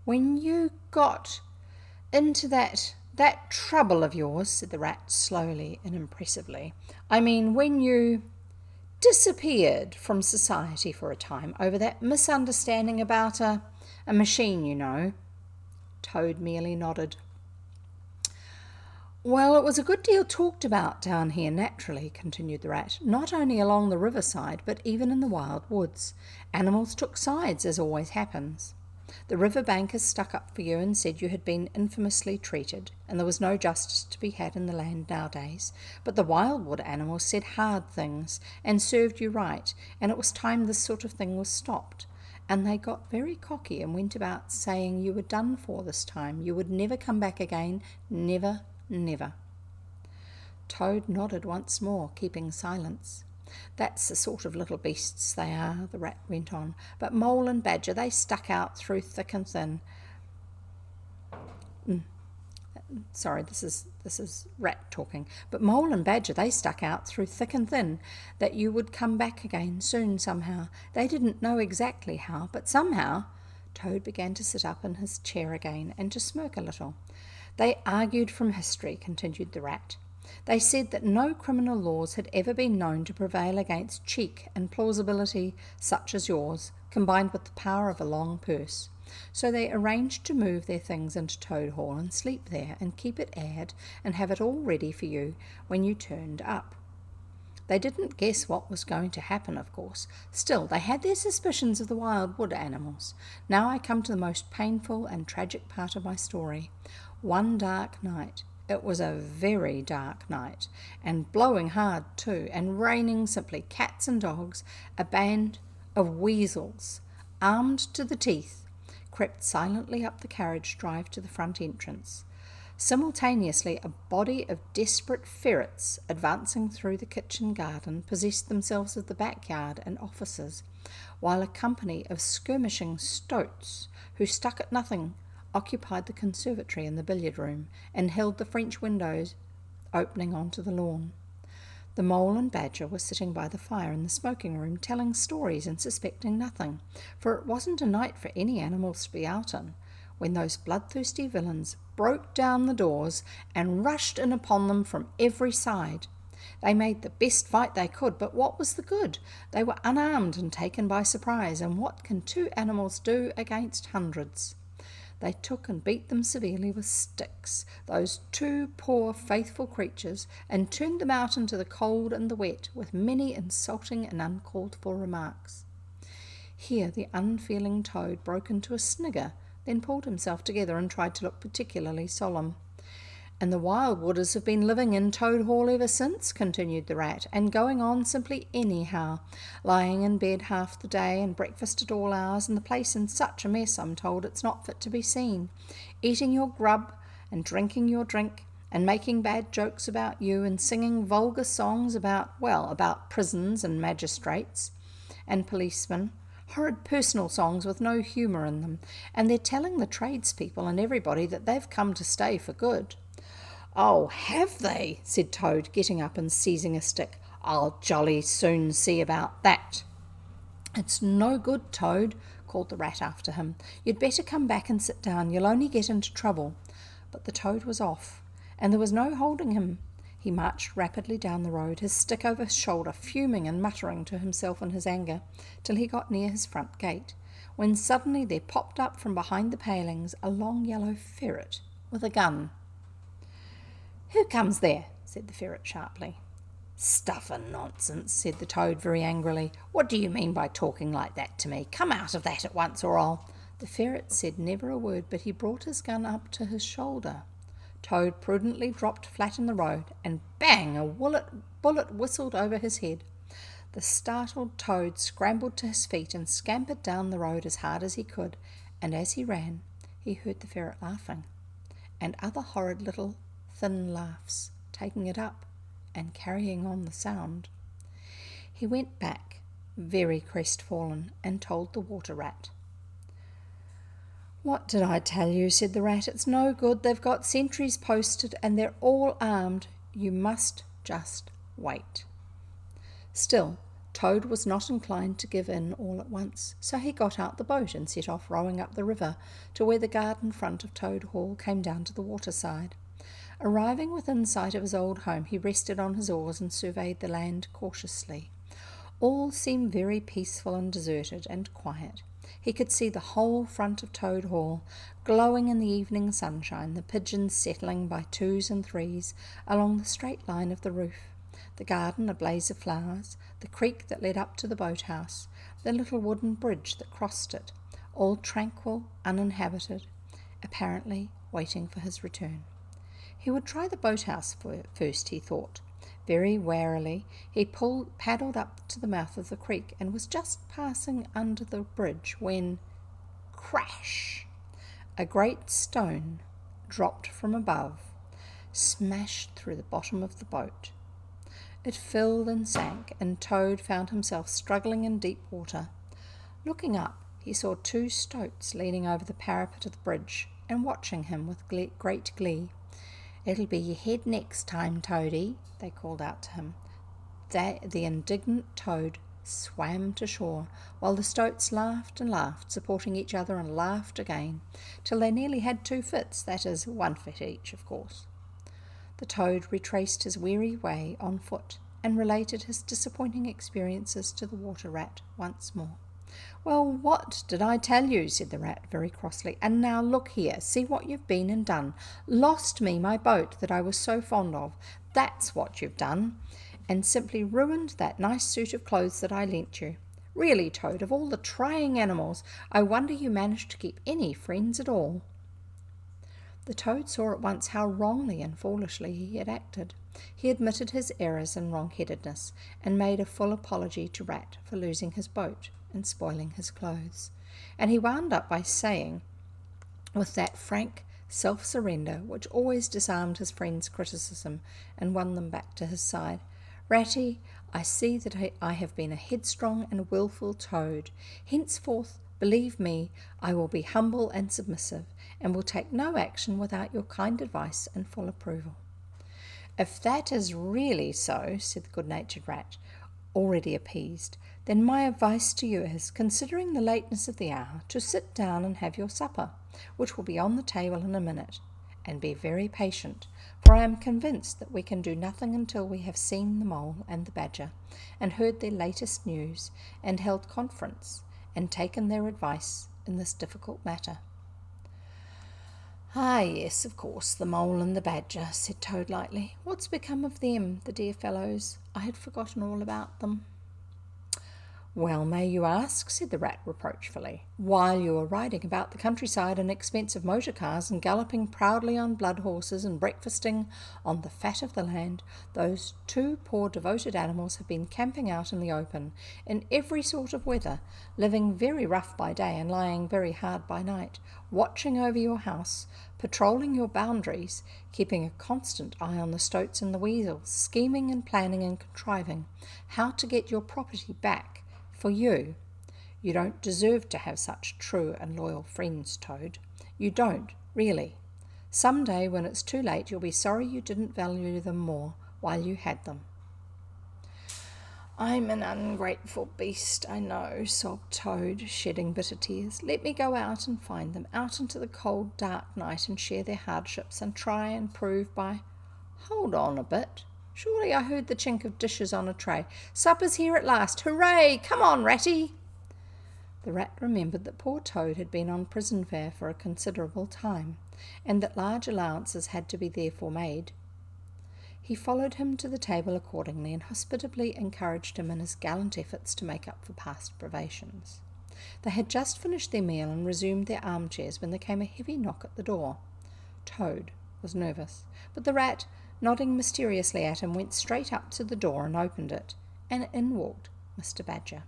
"When you got into that trouble of yours," said the rat slowly and impressively, "I mean when you disappeared from society for a time over that misunderstanding about a machine, you know." Toad merely nodded. "Well, it was a good deal talked about down here naturally," continued the rat, "not only along the riverside, but even in the wild woods. Animals took sides, as always happens. The river bankers stuck up for you and said you had been infamously treated, and there was no justice to be had in the land nowadays. But the wildwood animals said hard things and served you right, and it was time this sort of thing was stopped. and they got very cocky and went about saying you were done for this time. You would never come back again. Never, never. Toad nodded once more, keeping silence. That's the sort of little beasts they are, the rat went on. But Mole and Badger, they stuck out through thick and thin. Sorry, this is Rat talking. But Mole and Badger, they stuck out through thick and thin that you would come back again soon somehow. They didn't know exactly how, but somehow. Toad began to sit up in his chair again and to smirk a little. They argued from history, continued the Rat. They said that no criminal laws had ever been known to prevail against cheek and plausibility such as yours, combined with the power of a long purse. So they arranged to move their things into Toad Hall and sleep there and keep it aired and have it all ready for you when you turned up. They didn't guess what was going to happen, of course. Still, they had their suspicions of the wild wood animals. Now I come to the most painful and tragic part of my story. One dark night, it was a very dark night, and blowing hard too, and raining simply cats and dogs, a band of weasels, armed to the teeth, crept silently up the carriage drive to the front entrance. Simultaneously, a body of desperate ferrets advancing through the kitchen garden possessed themselves of the backyard and offices, while a company of skirmishing stoats, who stuck at nothing, occupied the conservatory and the billiard room, and held the French windows opening onto the lawn. The Mole and Badger were sitting by the fire in the smoking room, telling stories and suspecting nothing, for it wasn't a night for any animals to be out in, when those bloodthirsty villains broke down the doors and rushed in upon them from every side. They made the best fight they could, but what was the good? They were unarmed and taken by surprise, and what can two animals do against hundreds? They took and beat them severely with sticks, those two poor faithful creatures, and turned them out into the cold and the wet, with many insulting and uncalled for remarks. Here the unfeeling Toad broke into a snigger, then pulled himself together and tried to look particularly solemn. And the wild wooders have been living in Toad Hall ever since, continued the Rat, and going on simply anyhow, lying in bed half the day and breakfast at all hours, and the place in such a mess, I'm told, it's not fit to be seen, eating your grub and drinking your drink and making bad jokes about you and singing vulgar songs about prisons and magistrates and policemen, horrid personal songs with no humour in them, and they're telling the tradespeople and everybody that they've come to stay for good. Oh, have they? Said Toad, getting up and seizing a stick. I'll jolly soon see about that. It's no good, Toad, called the Rat after him. You'd better come back and sit down. You'll only get into trouble. But the Toad was off, and there was no holding him. He marched rapidly down the road, his stick over his shoulder, fuming and muttering to himself in his anger, till he got near his front gate, when suddenly there popped up from behind the palings a long yellow ferret with a gun. Who comes there? Said the ferret sharply. Stuff and nonsense, said the Toad very angrily. What do you mean by talking like that to me? Come out of that at once, or I'll... The ferret said never a word, but he brought his gun up to his shoulder. Toad prudently dropped flat in the road, and bang! A bullet whistled over his head. The startled Toad scrambled to his feet and scampered down the road as hard as he could, and as he ran, he heard the ferret laughing, and other horrid little thin laughs, taking it up and carrying on the sound. He went back, very crestfallen, and told the Water Rat. What did I tell you? Said the Rat. It's no good. They've got sentries posted and they're all armed. You must just wait. Still, Toad was not inclined to give in all at once, so he got out the boat and set off rowing up the river to where the garden front of Toad Hall came down to the waterside. Arriving within sight of his old home, he rested on his oars and surveyed the land cautiously. All seemed very peaceful and deserted and quiet. He could see the whole front of Toad Hall, glowing in the evening sunshine, the pigeons settling by twos and threes along the straight line of the roof, the garden a blaze of flowers, the creek that led up to the boathouse, the little wooden bridge that crossed it, all tranquil, uninhabited, apparently waiting for his return. He would try the boathouse first, he thought. Very warily he paddled up to the mouth of the creek and was just passing under the bridge when, crash! A great stone dropped from above, smashed through the bottom of the boat. It filled and sank, and Toad found himself struggling in deep water. Looking up, he saw two stoats leaning over the parapet of the bridge and watching him with great glee. "It'll be your head next time, Toady," they called out to him. The indignant Toad swam to shore, while the stoats laughed and laughed, supporting each other, and laughed again, till they nearly had two fits, that is, one fit each, of course. The Toad retraced his weary way on foot, and related his disappointing experiences to the Water Rat once more. "Well, what did I tell you?" said the Rat very crossly. "And now look here, see what you've been and done. Lost me my boat that I was so fond of. That's what you've done. And simply ruined that nice suit of clothes that I lent you. Really, Toad, of all the trying animals, I wonder you managed to keep any friends at all." The Toad saw at once how wrongly and foolishly he had acted. He admitted his errors and wrong-headedness, and made a full apology to Rat for losing his boat and spoiling his clothes. And he wound up by saying, with that frank self-surrender which always disarmed his friends' criticism and won them back to his side, "Ratty, I see that I have been a headstrong and wilful Toad. Henceforth, believe me, I will be humble and submissive, and will take no action without your kind advice and full approval." "If that is really so," said the good-natured Rat, already appeased, "then my advice to you is, considering the lateness of the hour, to sit down and have your supper, which will be on the table in a minute, and be very patient, for I am convinced that we can do nothing until we have seen the Mole and the Badger, and heard their latest news, and held conference, and taken their advice in this difficult matter." "Ah, yes, of course, the Mole and the Badger," said Toad lightly. "What's become of them, the dear fellows? I had forgotten all about them." "Well, may you ask?" said the Rat reproachfully. "While you were riding about the countryside in expensive motor cars, and galloping proudly on blood horses, and breakfasting on the fat of the land, those two poor devoted animals have been camping out in the open, in every sort of weather, living very rough by day and lying very hard by night, watching over your house, patrolling your boundaries, keeping a constant eye on the stoats and the weasels, scheming and planning and contriving how to get your property back for you. You don't deserve to have such true and loyal friends, Toad. You don't, really. Some day, when it's too late, you'll be sorry you didn't value them more while you had them." "I'm an ungrateful beast, I know," sobbed Toad, shedding bitter tears. "Let me go out and find them, out into the cold, dark night, and share their hardships, and try and prove by—" "Hold on a bit. Surely I heard the chink of dishes on a tray. Supper's here at last. Hooray! Come on, Ratty!" The Rat remembered that poor Toad had been on prison fare for a considerable time, and that large allowances had to be therefore made. He followed him to the table accordingly, and hospitably encouraged him in his gallant efforts to make up for past privations. They had just finished their meal and resumed their armchairs when there came a heavy knock at the door. Toad was nervous, but the Rat, nodding mysteriously at him, went straight up to the door and opened it, and in walked Mr. Badger.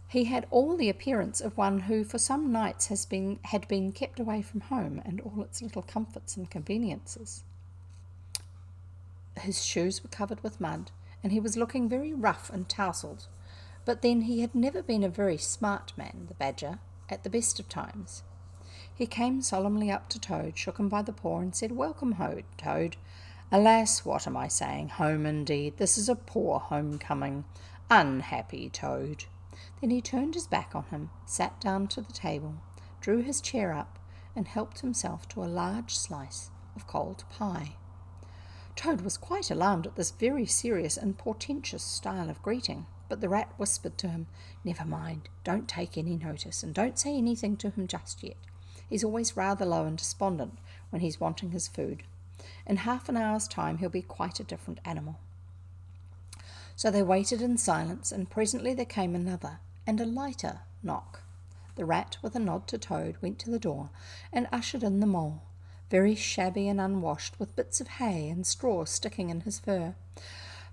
He had all the appearance of one who for some nights had been kept away from home and all its little comforts and conveniences. His shoes were covered with mud, and he was looking very rough and tousled. But then he had never been a very smart man, the Badger, at the best of times. He came solemnly up to Toad, shook him by the paw, and said, "Welcome, Toad. Alas, what am I saying? Home indeed. This is a poor homecoming. Unhappy Toad." Then he turned his back on him, sat down to the table, drew his chair up, and helped himself to a large slice of cold pie. Toad was quite alarmed at this very serious and portentous style of greeting, but the Rat whispered to him, "Never mind, don't take any notice, and don't say anything to him just yet. He's always rather low and despondent when he's wanting his food. In half an hour's time he'll be quite a different animal." So they waited in silence, and presently there came another and a lighter knock. The Rat, with a nod to Toad, went to the door and ushered in the Mole, very shabby and unwashed, with bits of hay and straw sticking in his fur.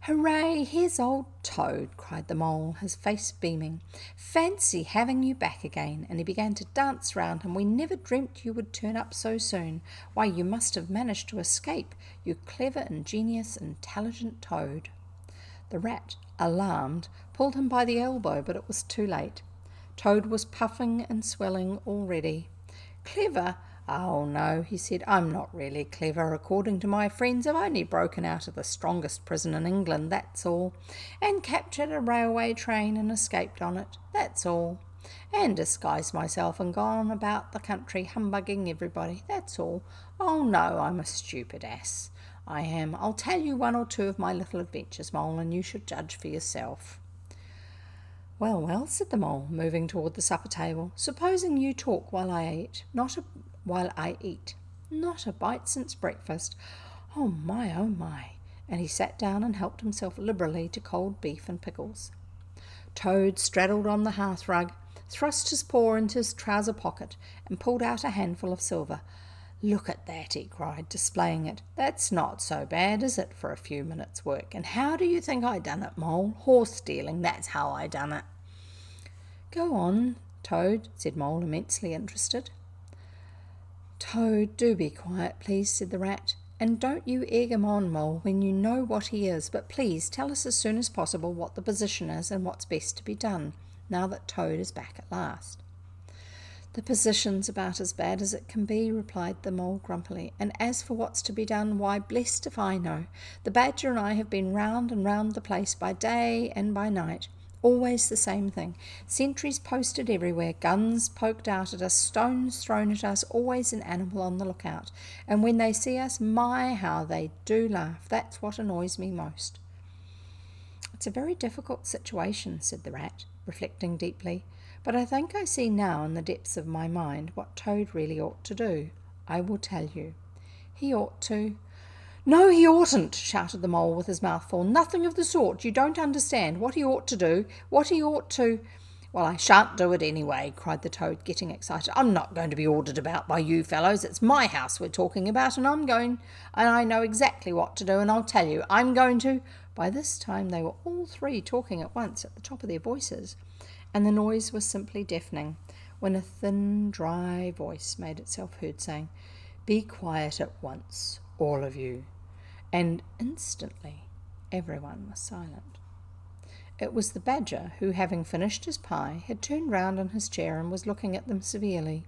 "Hooray, here's old Toad," cried the Mole, his face beaming. "Fancy having you back again," and he began to dance round him. "We never dreamt you would turn up so soon. Why, you must have managed to escape, you clever, ingenious, intelligent Toad." The Rat, alarmed, pulled him by the elbow, but it was too late. Toad was puffing and swelling already. "Clever? Oh, no," he said, "I'm not really clever. According to my friends, I've only broken out of the strongest prison in England, that's all, and captured a railway train and escaped on it, that's all, and disguised myself and gone about the country humbugging everybody, that's all. Oh, no, I'm a stupid ass, I am. I'll tell you one or two of my little adventures, Mole, and you should judge for yourself." "Well, well," said the Mole, moving toward the supper table. "Supposing you talk while I eat. Not a bite since breakfast. Oh my, oh my." And he sat down and helped himself liberally to cold beef and pickles. Toad straddled on the hearthrug, thrust his paw into his trouser pocket, and pulled out a handful of silver. "Look at that," he cried, displaying it. "That's not so bad, is it, for a few minutes' work? And how do you think I done it, Mole? Horse stealing, that's how I done it." "Go on, Toad," said Mole, immensely interested. "Toad, do be quiet, please," said the Rat. "And don't you egg him on, Mole, when you know what he is. But please tell us as soon as possible what the position is and what's best to be done, now that Toad is back at last." "The position's about as bad as it can be," replied the Mole grumpily. "And as for what's to be done, why, blessed if I know. The Badger and I have been round and round the place by day and by night. Always the same thing. Sentries posted everywhere, guns poked out at us, stones thrown at us, always an animal on the lookout. And when they see us, my, how they do laugh. That's what annoys me most." "It's a very difficult situation," said the Rat, reflecting deeply. "But I think I see now in the depths of my mind what Toad really ought to do. I will tell you. He ought to—" "No, he oughtn't," shouted the Mole with his mouth full. "Nothing of the sort. You don't understand. What he ought to do, what he ought to—" "Well, I shan't do it anyway," cried the Toad, getting excited. "I'm not going to be ordered about by you fellows. It's my house we're talking about, and I know exactly what to do, and I'll tell you. I'm going to—" By this time they were all three talking at once at the top of their voices, and the noise was simply deafening, when a thin, dry voice made itself heard saying, "Be quiet at once, all of you." And instantly everyone was silent. It was the Badger who, having finished his pie, had turned round in his chair and was looking at them severely.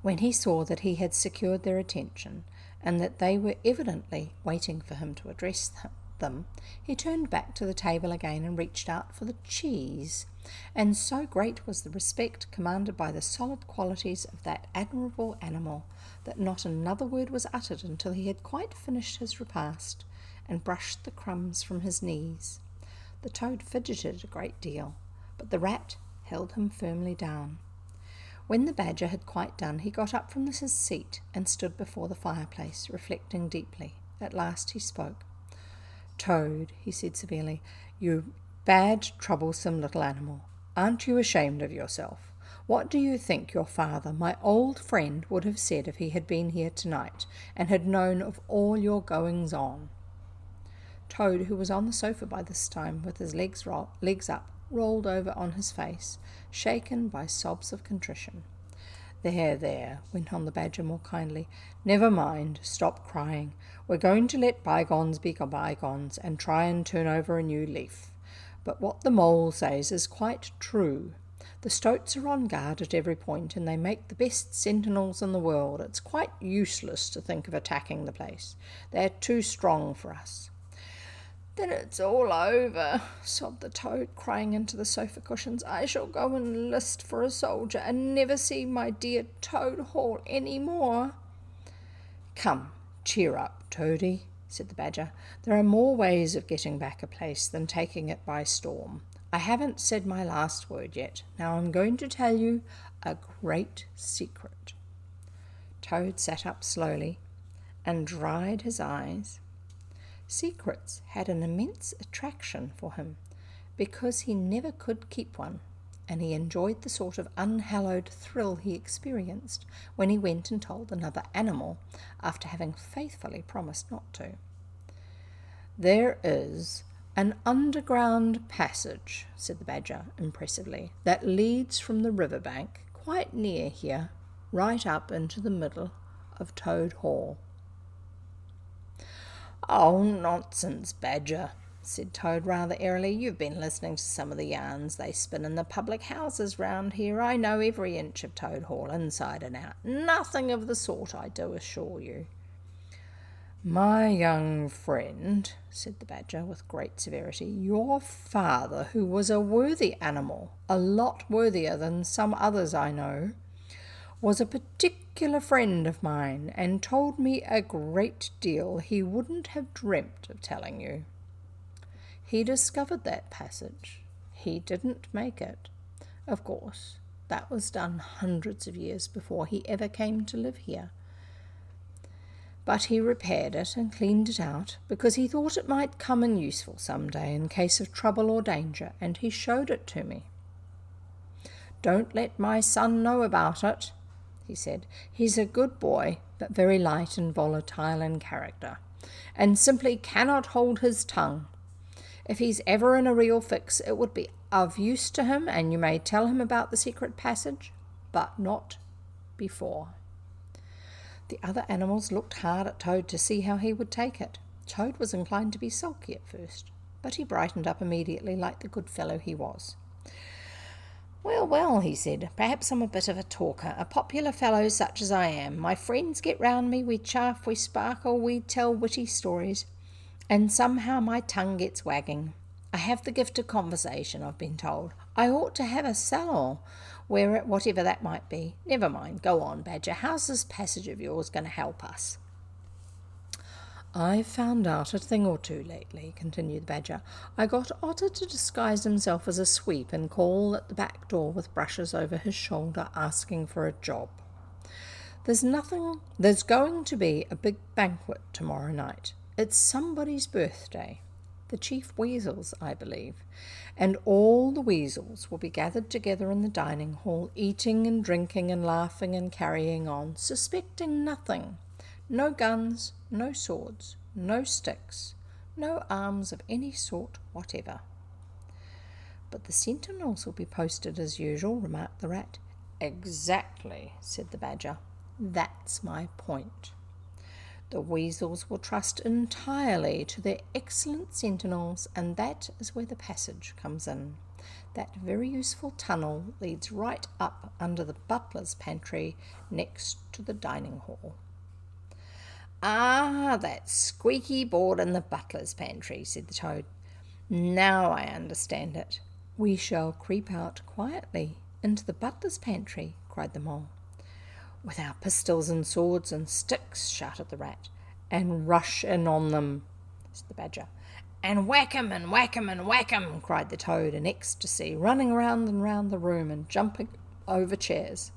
When he saw that he had secured their attention, and that they were evidently waiting for him to address them, he turned back to the table again and reached out for the cheese, and so great was the respect commanded by the solid qualities of that admirable animal that not another word was uttered until he had quite finished his repast and brushed the crumbs from his knees. The Toad fidgeted a great deal, but the Rat held him firmly down. When the Badger had quite done, he got up from his seat and stood before the fireplace, reflecting deeply. At last he spoke. "Toad," he said severely, "you bad, troublesome little animal, aren't you ashamed of yourself? What do you think your father, my old friend, would have said if he had been here tonight and had known of all your goings-on?" Toad, who was on the sofa by this time with his legs up, rolled over on his face, shaken by sobs of contrition. "There, there," went on the Badger more kindly. "Never mind, stop crying. We're going to let bygones be bygones and try and turn over a new leaf. But what the Mole says is quite true. The stoats are on guard at every point, and they make the best sentinels in the world. It's quite useless to think of attacking the place. They're too strong for us." "Then it's all over," sobbed the Toad, crying into the sofa cushions. "I shall go and enlist for a soldier and never see my dear Toad Hall any more." "Come, cheer up, Toady," said the Badger. "There are more ways of getting back a place than taking it by storm. I haven't said my last word yet. Now I'm going to tell you a great secret." Toad sat up slowly and dried his eyes. Secrets had an immense attraction for him, because he never could keep one, and he enjoyed the sort of unhallowed thrill he experienced when he went and told another animal after having faithfully promised not to. "There is an underground passage," said the Badger impressively, "that leads from the river bank quite near here, right up into the middle of Toad Hall." "Oh, nonsense, Badger," said Toad rather airily. "You've been listening to some of the yarns they spin in the public houses round here. I know every inch of Toad Hall inside and out. Nothing of the sort, I do assure you." "My young friend," said the Badger with great severity, "your father, who was a worthy animal, a lot worthier than some others I know, was a particular friend of mine and told me a great deal he wouldn't have dreamt of telling you. He discovered that passage. He didn't make it. Of course, that was done hundreds of years before he ever came to live here. But he repaired it and cleaned it out because he thought it might come in useful some day in case of trouble or danger, and he showed it to me. 'Don't let my son know about it,' he said. 'He's a good boy, but very light and volatile in character, and simply cannot hold his tongue. If he's ever in a real fix, it would be of use to him, and you may tell him about the secret passage, but not before.' The other animals looked hard at Toad to see how he would take it. Toad was inclined to be sulky at first, but he brightened up immediately like the good fellow he was. 'Well, well,' he said, 'perhaps I'm a bit of a talker, a popular fellow such as I am. My friends get round me, we chaff, we sparkle, we tell witty stories, and somehow my tongue gets wagging. I have the gift of conversation, I've been told. I ought to have a salon, whatever that might be. Never mind, go on, Badger. How's this passage of yours going to help us?' 'I've found out a thing or two lately,' continued the Badger. 'I got Otter to disguise himself as a sweep and call at the back door with brushes over his shoulder asking for a job. There's going to be a big banquet tomorrow night. It's somebody's birthday, the Chief Weasel's, I believe, and all the weasels will be gathered together in the dining hall, eating and drinking and laughing and carrying on, suspecting nothing. No guns, no swords, no sticks, no arms of any sort whatever.' 'But the sentinels will be posted as usual,' remarked the Rat. 'Exactly,' said the Badger. 'That's my point. The weasels will trust entirely to their excellent sentinels, and that is where the passage comes in. That very useful tunnel leads right up under the butler's pantry next to the dining hall.' 'Ah, that squeaky board in the butler's pantry,' said the Toad. 'Now I understand it.' 'We shall creep out quietly into the butler's pantry,' cried the Mole. 'With our pistols and swords and sticks,' shouted the Rat. 'And rush in on them,' said the Badger. 'And whack 'em and whack 'em and whack 'em,' cried the Toad in ecstasy, running round and round the room and jumping over chairs.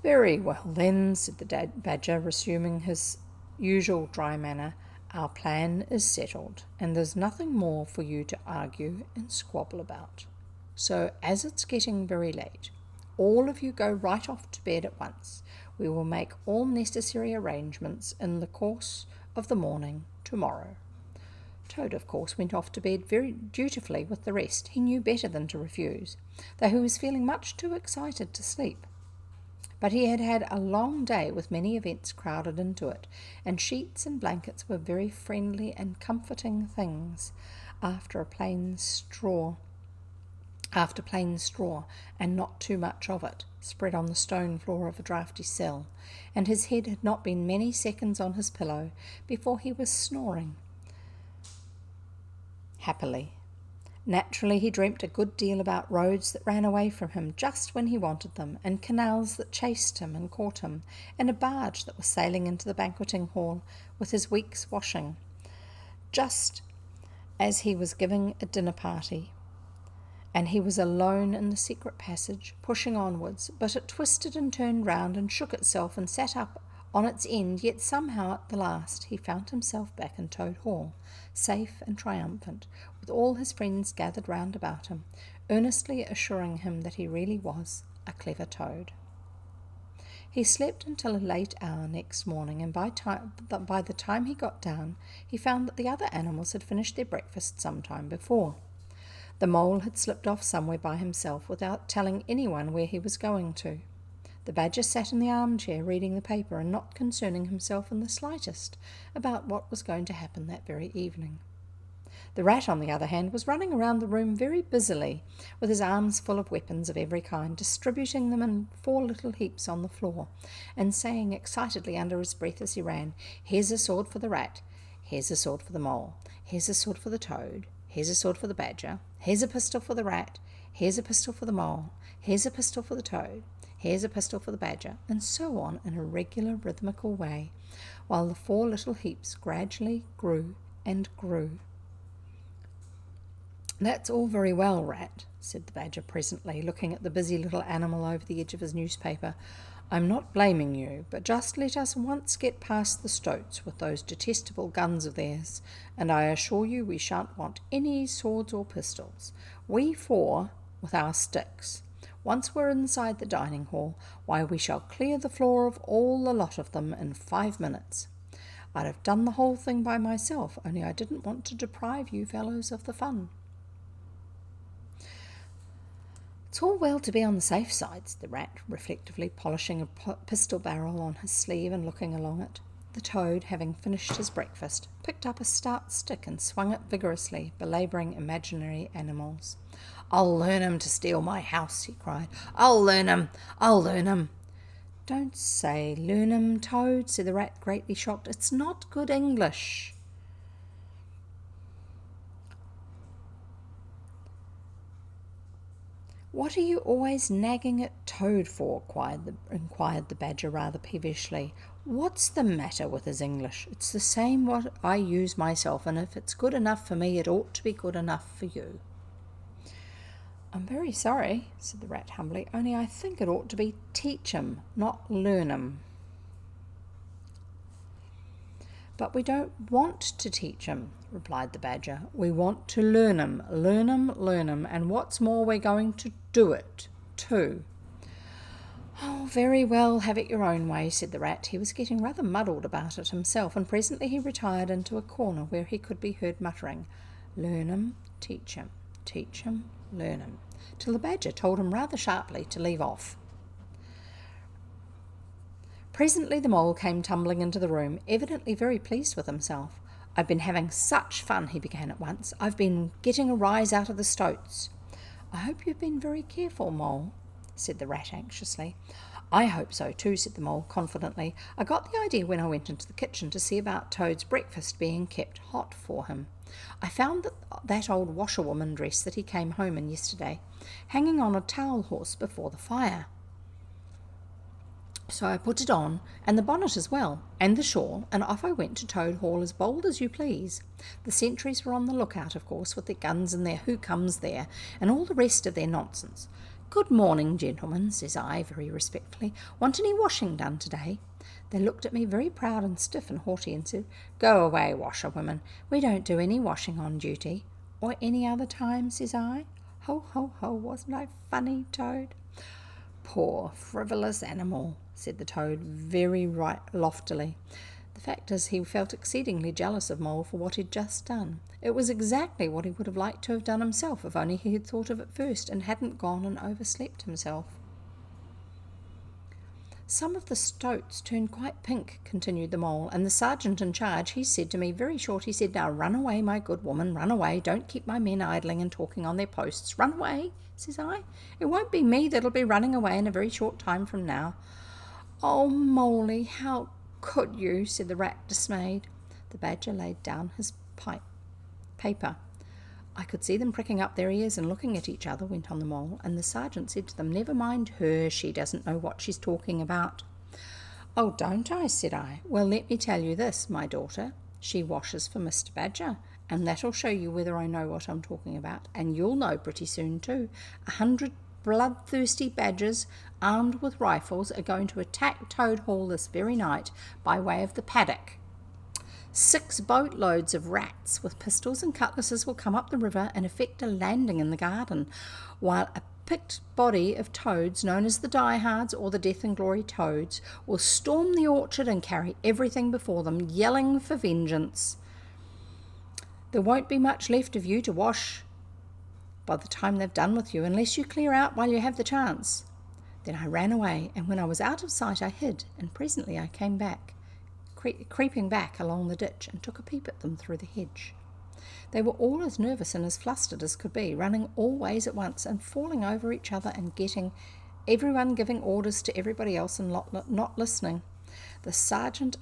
'Very well then,' said the Badger, resuming his usual dry manner. 'Our plan is settled, and there's nothing more for you to argue and squabble about. So, as it's getting very late, all of you go right off to bed at once. We will make all necessary arrangements in the course of the morning tomorrow.' Toad, of course, went off to bed very dutifully with the rest. He knew better than to refuse, though he was feeling much too excited to sleep. But he had had a long day with many events crowded into it, and sheets and blankets were very friendly and comforting things after plain straw, and not too much of it, spread on the stone floor of a draughty cell, and his head had not been many seconds on his pillow before he was snoring happily. Naturally, he dreamt a good deal about roads that ran away from him just when he wanted them, and canals that chased him and caught him, and a barge that was sailing into the banqueting hall with his week's washing, just as he was giving a dinner party, and he was alone in the secret passage, pushing onwards, but it twisted and turned round and shook itself and sat up on its end, yet somehow at the last he found himself back in Toad Hall, safe and triumphant, with all his friends gathered round about him, earnestly assuring him that he really was a clever toad. He slept until a late hour next morning, and by the time he got down, he found that the other animals had finished their breakfast some time before. The mole had slipped off somewhere by himself without telling anyone where he was going to. The badger sat in the armchair reading the paper and not concerning himself in the slightest about what was going to happen that very evening. The rat, on the other hand, was running around the room very busily, with his arms full of weapons of every kind, distributing them in 4 little heaps on the floor, and saying excitedly under his breath as he ran, "Here's a sword for the rat, here's a sword for the mole, here's a sword for the toad, here's a sword for the badger, here's a pistol for the rat, here's a pistol for the mole, here's a pistol for the toad, here's a pistol for the badger," and so on in a regular rhythmical way, while the 4 little heaps gradually grew and grew. "That's all very well, Rat," said the badger presently, looking at the busy little animal over the edge of his newspaper. "I'm not blaming you, but just let us once get past the stoats with those detestable guns of theirs, and I assure you we shan't want any swords or pistols. We 4, with our sticks. Once we're inside the dining hall, why, we shall clear the floor of all the lot of them in 5 minutes. I'd have done the whole thing by myself, only I didn't want to deprive you fellows of the fun." "It's all well to be on the safe side," said the rat, reflectively polishing a pistol barrel on his sleeve and looking along it. The toad, having finished his breakfast, picked up a stout stick and swung it vigorously, belabouring imaginary animals. "I'll learn 'em to steal my house," he cried. "I'll learn 'em! I'll learn 'em!" "Don't say learn 'em, Toad," said the rat, greatly shocked. "It's not good English." "What are you always nagging at Toad for?" inquired the badger rather peevishly. "What's the matter with his English? It's the same what I use myself, and if it's good enough for me, it ought to be good enough for you." "I'm very sorry," said the rat humbly, "only I think it ought to be teach 'em, not learn 'em." "But we don't want to teach 'em," replied the badger. "We want to learn 'em, learn 'em, learn 'em, and what's more, we're going to do it, too." "Oh, very well, have it your own way," said the rat. He was getting rather muddled about it himself, and presently he retired into a corner where he could be heard muttering, "Learn 'em, teach 'em, learn 'em," till the badger told him rather sharply to leave off. Presently the mole came tumbling into the room, evidently very pleased with himself. "I've been having such fun," he began at once. "I've been getting a rise out of the stoats." "I hope you've been very careful, Mole," said the rat anxiously. "I hope so too," said the mole confidently. "I got the idea when I went into the kitchen to see about Toad's breakfast being kept hot for him. I found that old washerwoman dress that he came home in yesterday, hanging on a towel horse before the fire. So I put it on, and the bonnet as well, and the shawl, and off I went to Toad Hall as bold as you please. The sentries were on the lookout, of course, with their guns and their who comes there, and all the rest of their nonsense. 'Good morning, gentlemen,' says I, very respectfully. 'Want any washing done today?' They looked at me very proud and stiff and haughty and said, 'Go away, washerwomen. We don't do any washing on duty.' 'Or any other time,' says I. Ho, ho, ho, wasn't I funny, Toad?" "Poor, frivolous animal," said the toad very loftily. The fact is, he felt exceedingly jealous of Mole for what he'd just done. It was exactly what he would have liked to have done himself, if only he had thought of it first and hadn't gone and overslept himself. "Some of the stoats turned quite pink," continued the mole, "and the sergeant in charge, he said to me very short, he said, 'Now run away, my good woman, run away. Don't keep my men idling and talking on their posts. Run away,' says I. 'It won't be me that'll be running away in a very short time from now.'" "Oh, Moley, how could you?" said the rat, dismayed. The badger laid down his paper. "I could see them pricking up their ears and looking at each other," went on the mole, "and the sergeant said to them, 'Never mind her, she doesn't know what she's talking about.'" "Oh, don't I?" said I. "Well, let me tell you this, my daughter. She washes for Mr. Badger, and that'll show you whether I know what I'm talking about, and you'll know pretty soon too. 100 bloodthirsty badgers, armed with rifles, are going to attack Toad Hall this very night by way of the paddock." 6 boatloads of rats with pistols and cutlasses will come up the river and effect a landing in the garden, while a picked body of toads, known as the diehards or the death and glory toads, will storm the orchard and carry everything before them, yelling for vengeance. There won't be much left of you to wash by the time they've done with you, unless you clear out while you have the chance. Then I ran away, and when I was out of sight I hid, and presently I came back, creeping back along the ditch, and took a peep at them through the hedge. They were all as nervous and as flustered as could be, running all ways at once and falling over each other and everyone giving orders to everybody else and not listening. The sergeant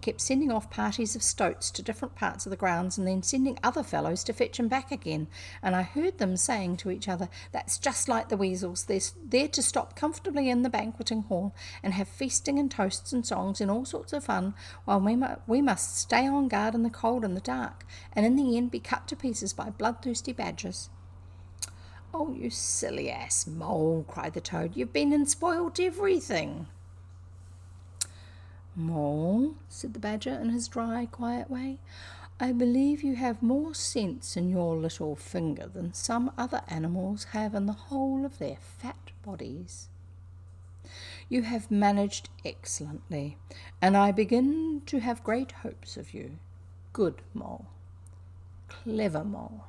kept sending off parties of stoats to different parts of the grounds and then sending other fellows to fetch him back again. And I heard them saying to each other, "That's just like the weasels. They're there to stop comfortably in the banqueting hall and have feasting and toasts and songs and all sorts of fun, while we must stay on guard in the cold and the dark, and in the end be cut to pieces by bloodthirsty badgers." "Oh, you silly ass mole," cried the toad. "You've been and spoilt everything." "Mole," said the badger in his dry, quiet way, "I believe you have more sense in your little finger than some other animals have in the whole of their fat bodies. You have managed excellently, and I begin to have great hopes of you. Good mole. Clever mole."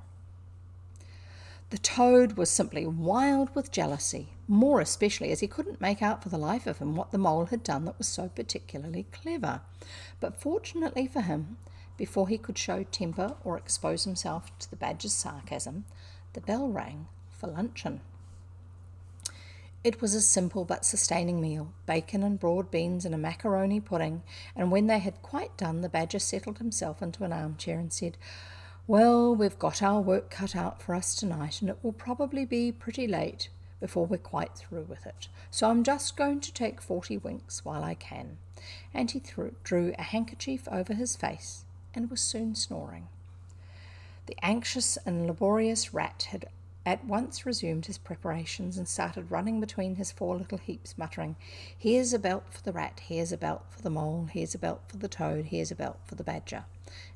The toad was simply wild with jealousy, more especially as he couldn't make out for the life of him what the mole had done that was so particularly clever. But fortunately for him, before he could show temper or expose himself to the badger's sarcasm, the bell rang for luncheon. It was a simple but sustaining meal, bacon and broad beans and a macaroni pudding, and when they had quite done, the badger settled himself into an armchair and said, "Well, we've got our work cut out for us tonight, and it will probably be pretty late before we're quite through with it. So I'm just going to take 40 winks while I can." And he drew a handkerchief over his face and was soon snoring. The anxious and laborious rat had at once resumed his preparations and started running between his 4 little heaps, muttering, "Here's a belt for the rat, here's a belt for the mole, here's a belt for the toad, here's a belt for the badger,"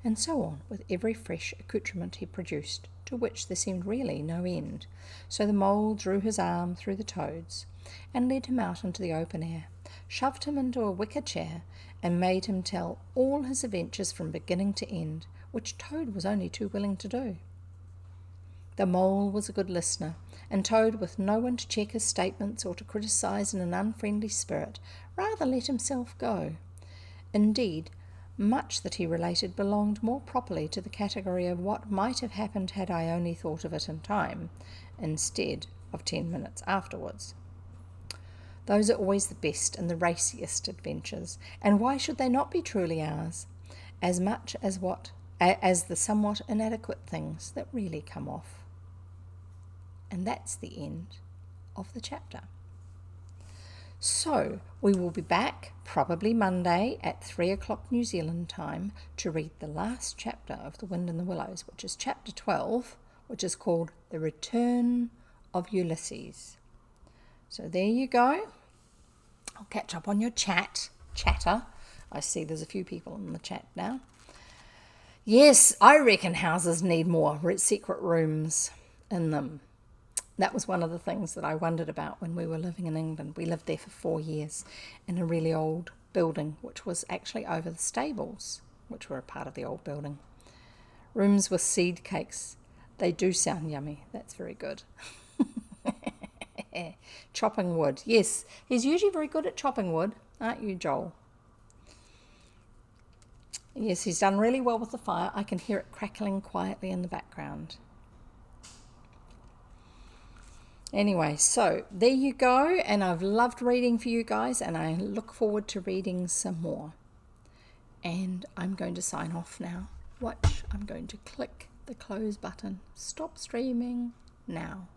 and so on, with every fresh accoutrement he produced, to which there seemed really no end. So the mole drew his arm through the toad's and led him out into the open air, shoved him into a wicker chair, and made him tell all his adventures from beginning to end, which Toad was only too willing to do. The mole was a good listener, and Toad, with no one to check his statements or to criticise in an unfriendly spirit, rather let himself go. Indeed, much that he related belonged more properly to the category of what might have happened had I only thought of it in time, instead of 10 minutes afterwards. Those are always the best and the raciest adventures, and why should they not be truly ours, as much as the somewhat inadequate things that really come off? And that's the end of the chapter. So we will be back probably Monday at 3 o'clock New Zealand time to read the last chapter of The Wind in the Willows, which is chapter 12, which is called The Return of Ulysses. So there you go. I'll catch up on your chatter. I see there's a few people in the chat now. Yes, I reckon houses need more secret rooms in them. That was one of the things that I wondered about when we were living in England. We lived there for 4 years in a really old building, which was actually over the stables, which were a part of the old building. Rooms with seed cakes. They do sound yummy. That's very good. Chopping wood. Yes, he's usually very good at chopping wood, aren't you, Joel? Yes, he's done really well with the fire. I can hear it crackling quietly in the background. Anyway, so there you go, and I've loved reading for you guys, and I look forward to reading some more. And I'm going to sign off now. Watch, I'm going to click the close button. Stop streaming now.